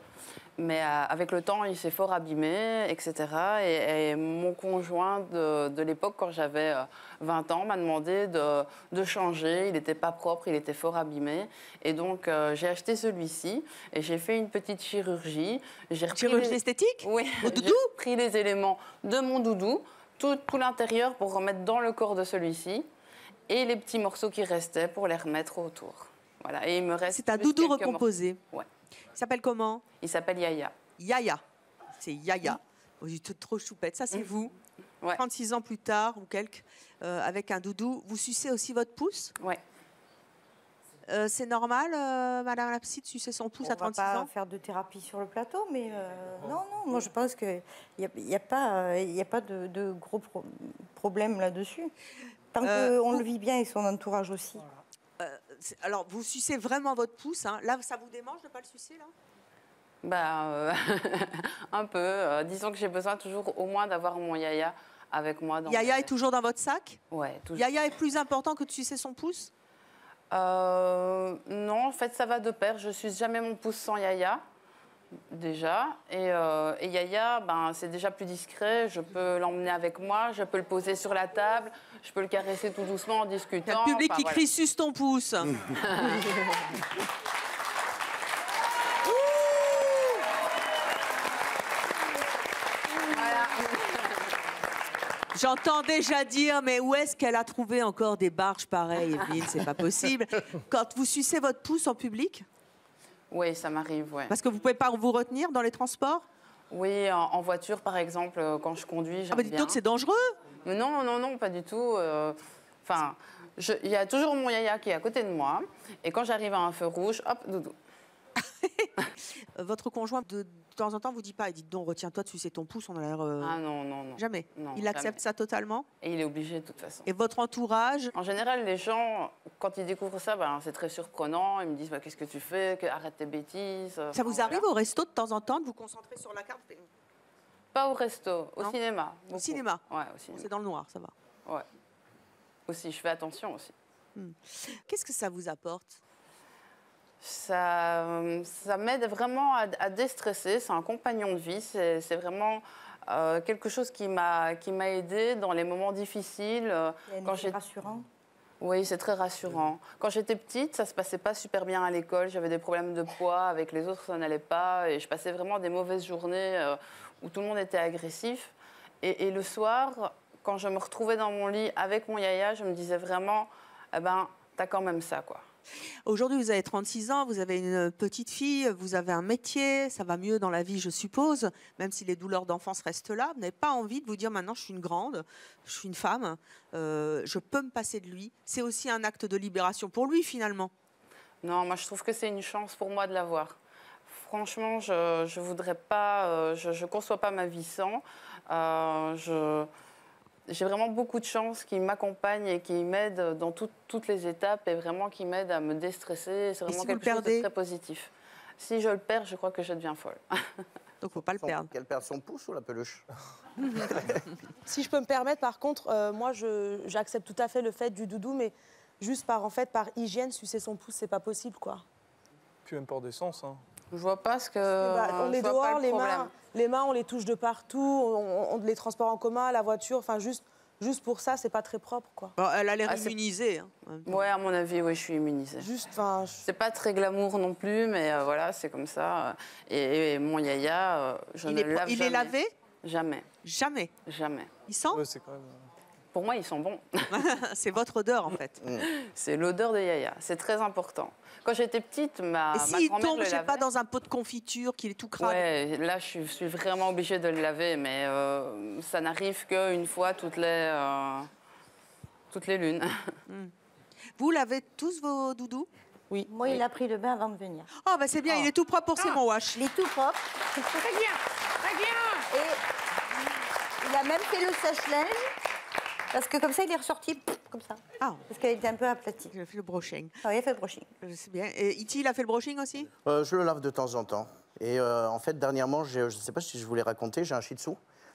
Mais avec le temps, il s'est fort abîmé, etc. Et mon conjoint de l'époque, quand j'avais 20 ans, m'a demandé de changer. Il n'était pas propre, il était fort abîmé. Et donc, j'ai acheté celui-ci et j'ai fait une petite chirurgie. Chirurgie esthétique? Oui. Au doudou? J'ai pris les éléments de mon doudou, tout l'intérieur pour remettre dans le corps de celui-ci et les petits morceaux qui restaient pour les remettre autour. Voilà, et il me reste. C'est un plus doudou quelques recomposé. morceaux. Ouais. Il s'appelle comment? Il s'appelle Yaya. Yaya. C'est Yaya. Oh, il est trop choupette. Ça, c'est vous. Ouais. 36 ans plus tard ou quelques, avec un doudou. Vous sucez aussi votre pouce? Ouais. C'est normal, Madame la psy, de sucer son pouce à 36 On va ans? pas faire de thérapie sur le plateau, mais non, moi je pense qu'il n'y a pas de gros problème là-dessus. Tant qu'on le vit bien et son entourage aussi. Alors, vous sucez vraiment votre pouce, hein. Là, ça vous démange de ne pas le sucer, là? Bah, un peu. Disons que j'ai besoin toujours au moins d'avoir mon Yaya avec moi. Yaya est toujours dans votre sac? Ouais, toujours. Yaya est plus important que de sucer son pouce? Non, en fait, ça va de pair. Je ne suce jamais mon pouce sans Yaya, déjà. Et Yaya, ben, c'est déjà plus discret. Je peux l'emmener avec moi, je peux le poser sur la table, je peux le caresser tout doucement en discutant. Il y a le public Enfin, qui voilà. crie « suce ton pouce ». J'entends déjà dire, mais où est-ce qu'elle a trouvé encore des barges pareilles, Evelyne? C'est pas possible. Quand vous sucez votre pouce en public? Oui, ça m'arrive, ouais. Parce que vous pouvez pas vous retenir dans les transports? Oui, en voiture, par exemple, quand je conduis, j'aime Ah bah dites bien. donc, c'est dangereux. Mais non, non, non, pas du tout. Enfin, il y a toujours mon Yaya qui est à côté de moi. Et quand j'arrive à un feu rouge, hop, doudou. Votre conjoint, de temps en temps, vous dit pas, il dit donc, retiens-toi de sucer ton pouce, on a l'air... Ah non, non, non. Jamais. Non, Il accepte jamais. ça totalement? Et il est obligé de toute façon. Et votre entourage? En général, les gens, quand ils découvrent ça, ben, c'est très surprenant. Ils me disent, bah, qu'est-ce que tu fais? Arrête tes bêtises. Ça vous arrive au resto de temps en temps de vous concentrer sur la carte? Pas au resto, au Non. cinéma. Au cinéma? Ouais, au cinéma. C'est dans le noir, ça va. Ouais. Aussi, je fais attention aussi. Qu'est-ce que ça vous apporte? Ça m'aide vraiment à déstresser. C'est un compagnon de vie. C'est vraiment quelque chose qui m'a aidée dans les moments difficiles. C'est rassurant. Oui, c'est très rassurant. Quand j'étais petite, ça se passait pas super bien à l'école. J'avais des problèmes de poids. Avec les autres, ça n'allait pas. Et je passais vraiment des mauvaises journées où tout le monde était agressif. Et le soir, quand je me retrouvais dans mon lit avec mon Yaya, je me disais vraiment, eh ben, t'as quand même ça, quoi. Aujourd'hui, vous avez 36 ans, vous avez une petite fille, vous avez un métier, ça va mieux dans la vie, je suppose, même si les douleurs d'enfance restent là. Vous n'avez pas envie de vous dire maintenant, je suis une grande, je suis une femme, je peux me passer de lui. C'est aussi un acte de libération pour lui, finalement. Non, moi, je trouve que c'est une chance pour moi de l'avoir. Franchement, je voudrais pas, je conçois pas ma vie sans. J'ai vraiment beaucoup de chance qui m'accompagne et qui m'aide dans toutes les étapes et vraiment qui m'aide à me déstresser. C'est vraiment si vous quelque le chose de perdez? très positif. Si je le perds, je crois que je deviens folle. Donc, il ne faut pas le perdre. Qu'elle perde son pouce ou la peluche? Si je peux me permettre, par contre, moi, j'accepte tout à fait le fait du doudou, mais juste par hygiène, sucer son pouce, c'est pas possible, quoi. Puis même pour des sens. Hein. Je vois pas ce que. On est je vois pas dehors, le problème. les mains, on les touche de partout, on les transports en commun, la voiture, enfin juste pour ça, c'est pas très propre, quoi. Bon, elle a l'air Ah, c'est- immunisée. Hein. Ouais, à mon avis, oui, je suis immunisée. Juste, enfin. C'est pas très glamour non plus, mais voilà, c'est comme ça. Et mon Yaya, je ne le lave Il jamais. est lavé? Jamais. Jamais. Jamais. Il sent? Ouais, c'est quand même... Pour moi, ils sont bons. C'est votre odeur, en fait. C'est l'odeur de Yaya. C'est très important. Quand j'étais petite, Et ma s'il grand-mère tombe, le je sais lavait. pas, dans un pot de confiture, qu'il est tout crade? Ouais, là, je suis vraiment obligée de le laver, mais ça n'arrive qu'une fois toutes les lunes. Vous lavez tous vos doudous? Oui. Moi, il a pris le bain avant de venir. Oh, bah c'est bien, il est tout propre pour ses mon wash. Il est tout propre. Très bien, très bien. Et il a même fait le sèche-linge. Parce que comme ça, il est ressorti comme ça. Ah. Parce qu'elle était un peu aplatie. Il a fait le brushing. Ah oui, il a fait le brushing. Je sais bien. Et Iti, il a fait le brushing aussi? Je le lave de temps en temps. Et en fait, dernièrement, je ne sais pas si je vous l'ai raconté, j'ai un shih tzu.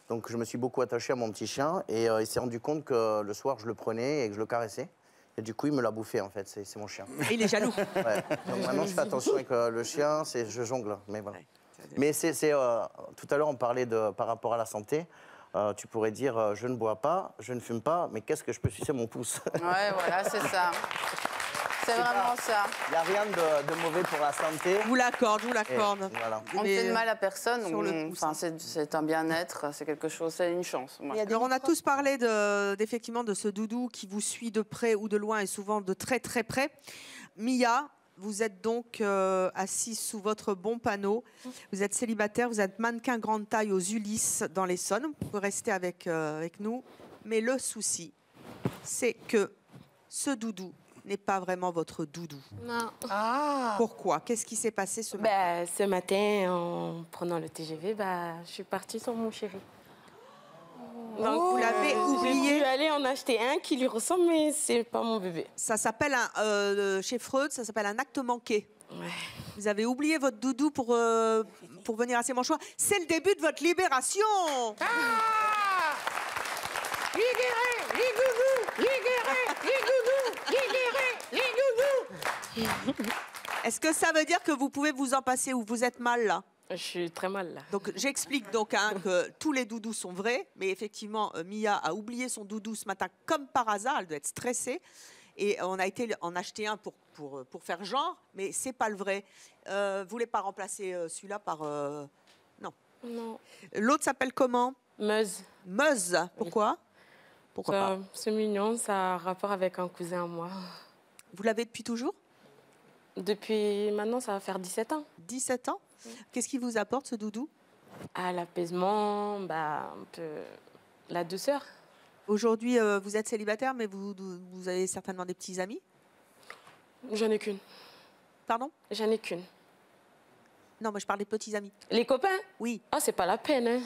Donc je me suis beaucoup attaché à mon petit chien. Et il s'est rendu compte que le soir, je le prenais et que je le caressais. Et du coup, il me l'a bouffé, en fait. C'est mon chien. Et il est jaloux. Ouais. Donc maintenant, je fais attention avec le chien. Je jongle. Mais voilà. Mais tout à l'heure, on parlait par rapport à la santé. Tu pourrais dire, je ne bois pas, je ne fume pas, mais qu'est-ce que je peux sucer mon pouce? Ouais, voilà, c'est ça. C'est vraiment ça. Il n'y a rien de mauvais pour la santé. Je vous l'accorde, Et voilà. On ne fait de mal à personne. Sur le pouce, Enfin, c'est un bien-être, c'est quelque chose, c'est une chance. Moi. Alors, on a tous parlé effectivement de ce doudou qui vous suit de près ou de loin et souvent de très très près. Mia, vous êtes donc assis sous votre bon panneau. Vous êtes célibataire, vous êtes mannequin grande taille aux Ulysses dans l'Essonne. Vous pouvez rester avec nous. Mais le souci, c'est que ce doudou n'est pas vraiment votre doudou. Non. Pourquoi? Qu'est-ce qui s'est passé ce matin? Ce matin, en prenant le TGV, je suis partie sur mon chéri. Donc vous l'avez oublié. J'ai dû aller en acheter un qui lui ressemble, mais c'est pas mon bébé. Ça s'appelle, chez Freud, ça s'appelle un acte manqué. Ouais. Vous avez oublié votre doudou pour venir à C'est mon choix. C'est le début de votre libération. Libérez les doudous, libérez les doudous, libérez les doudous. Est-ce que ça veut dire que vous pouvez vous en passer ou vous êtes mal là? Je suis très mal là. Donc j'explique donc que tous les doudous sont vrais, mais effectivement Mia a oublié son doudou ce matin comme par hasard, elle doit être stressée. Et on a été en acheter un pour faire genre, mais c'est pas le vrai. Vous voulez pas remplacer celui-là par... Non. Non. L'autre s'appelle comment? Meuse. Meuse. Pourquoi? Pourquoi pas? C'est mignon, ça a rapport avec un cousin à moi. Vous l'avez depuis toujours? Depuis maintenant, ça va faire 17 ans. 17 ans? Qu'est-ce qui vous apporte ce doudou? L'apaisement, un peu la douceur. Aujourd'hui, vous êtes célibataire, mais vous avez certainement des petits amis? J'en ai qu'une. Pardon? J'en ai qu'une. Non, mais je parle des petits amis. Les copains? Oui. Ah, c'est pas la peine, hein.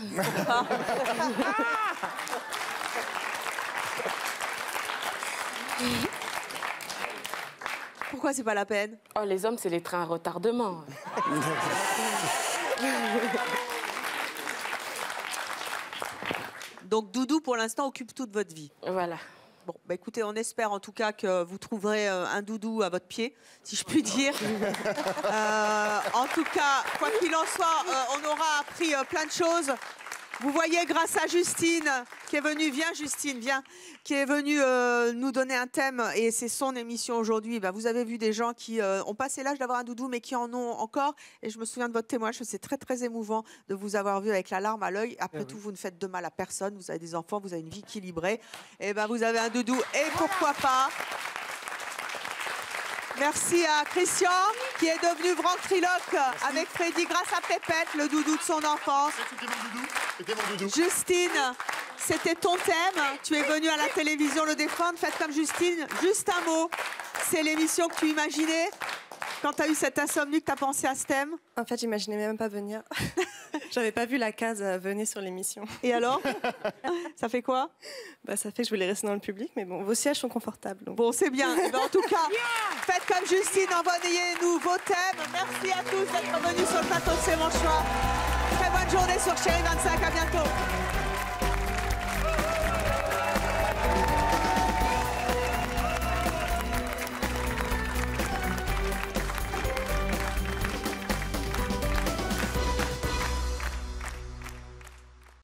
Pourquoi c'est pas la peine? Oh, les hommes, c'est les trains à retardement. Donc doudou, pour l'instant, occupe toute votre vie. Voilà. Bon, écoutez, on espère en tout cas que vous trouverez un doudou à votre pied, si je puis dire. En tout cas, quoi qu'il en soit, on aura appris plein de choses. Vous voyez, grâce à Justine, qui est venue, viens Justine, viens, qui est venue nous donner un thème, et c'est son émission aujourd'hui. Vous avez vu des gens qui ont passé l'âge d'avoir un doudou, mais qui en ont encore. Et je me souviens de votre témoignage, c'est très très émouvant de vous avoir vu avec la larme à l'œil. Après tout, vous ne faites de mal à personne, vous avez des enfants, vous avez une vie équilibrée. Et vous avez un doudou, et pourquoi pas. Merci à Christian, qui est devenu ventriloque avec Freddy grâce à Pépette, le doudou de son enfance. C'était mon doudou. Justine, c'était ton thème. Tu es venue à la télévision le défendre. Faites comme Justine, juste un mot. C'est l'émission que tu imaginais? Quand tu as eu cette insomnie, que tu as pensé à ce thème? En fait, j'imaginais même pas venir. J'avais pas vu la case venez sur l'émission. Et alors? Ça fait quoi? Ça fait que je voulais rester dans le public, mais bon, vos sièges sont confortables. Donc. Bon, c'est bien. En tout cas, faites comme Justine, envoyez-nous vos thèmes. Merci à tous d'être venus sur le plateau de C'est mon choix. Très bonne journée sur Chérie 25. À bientôt.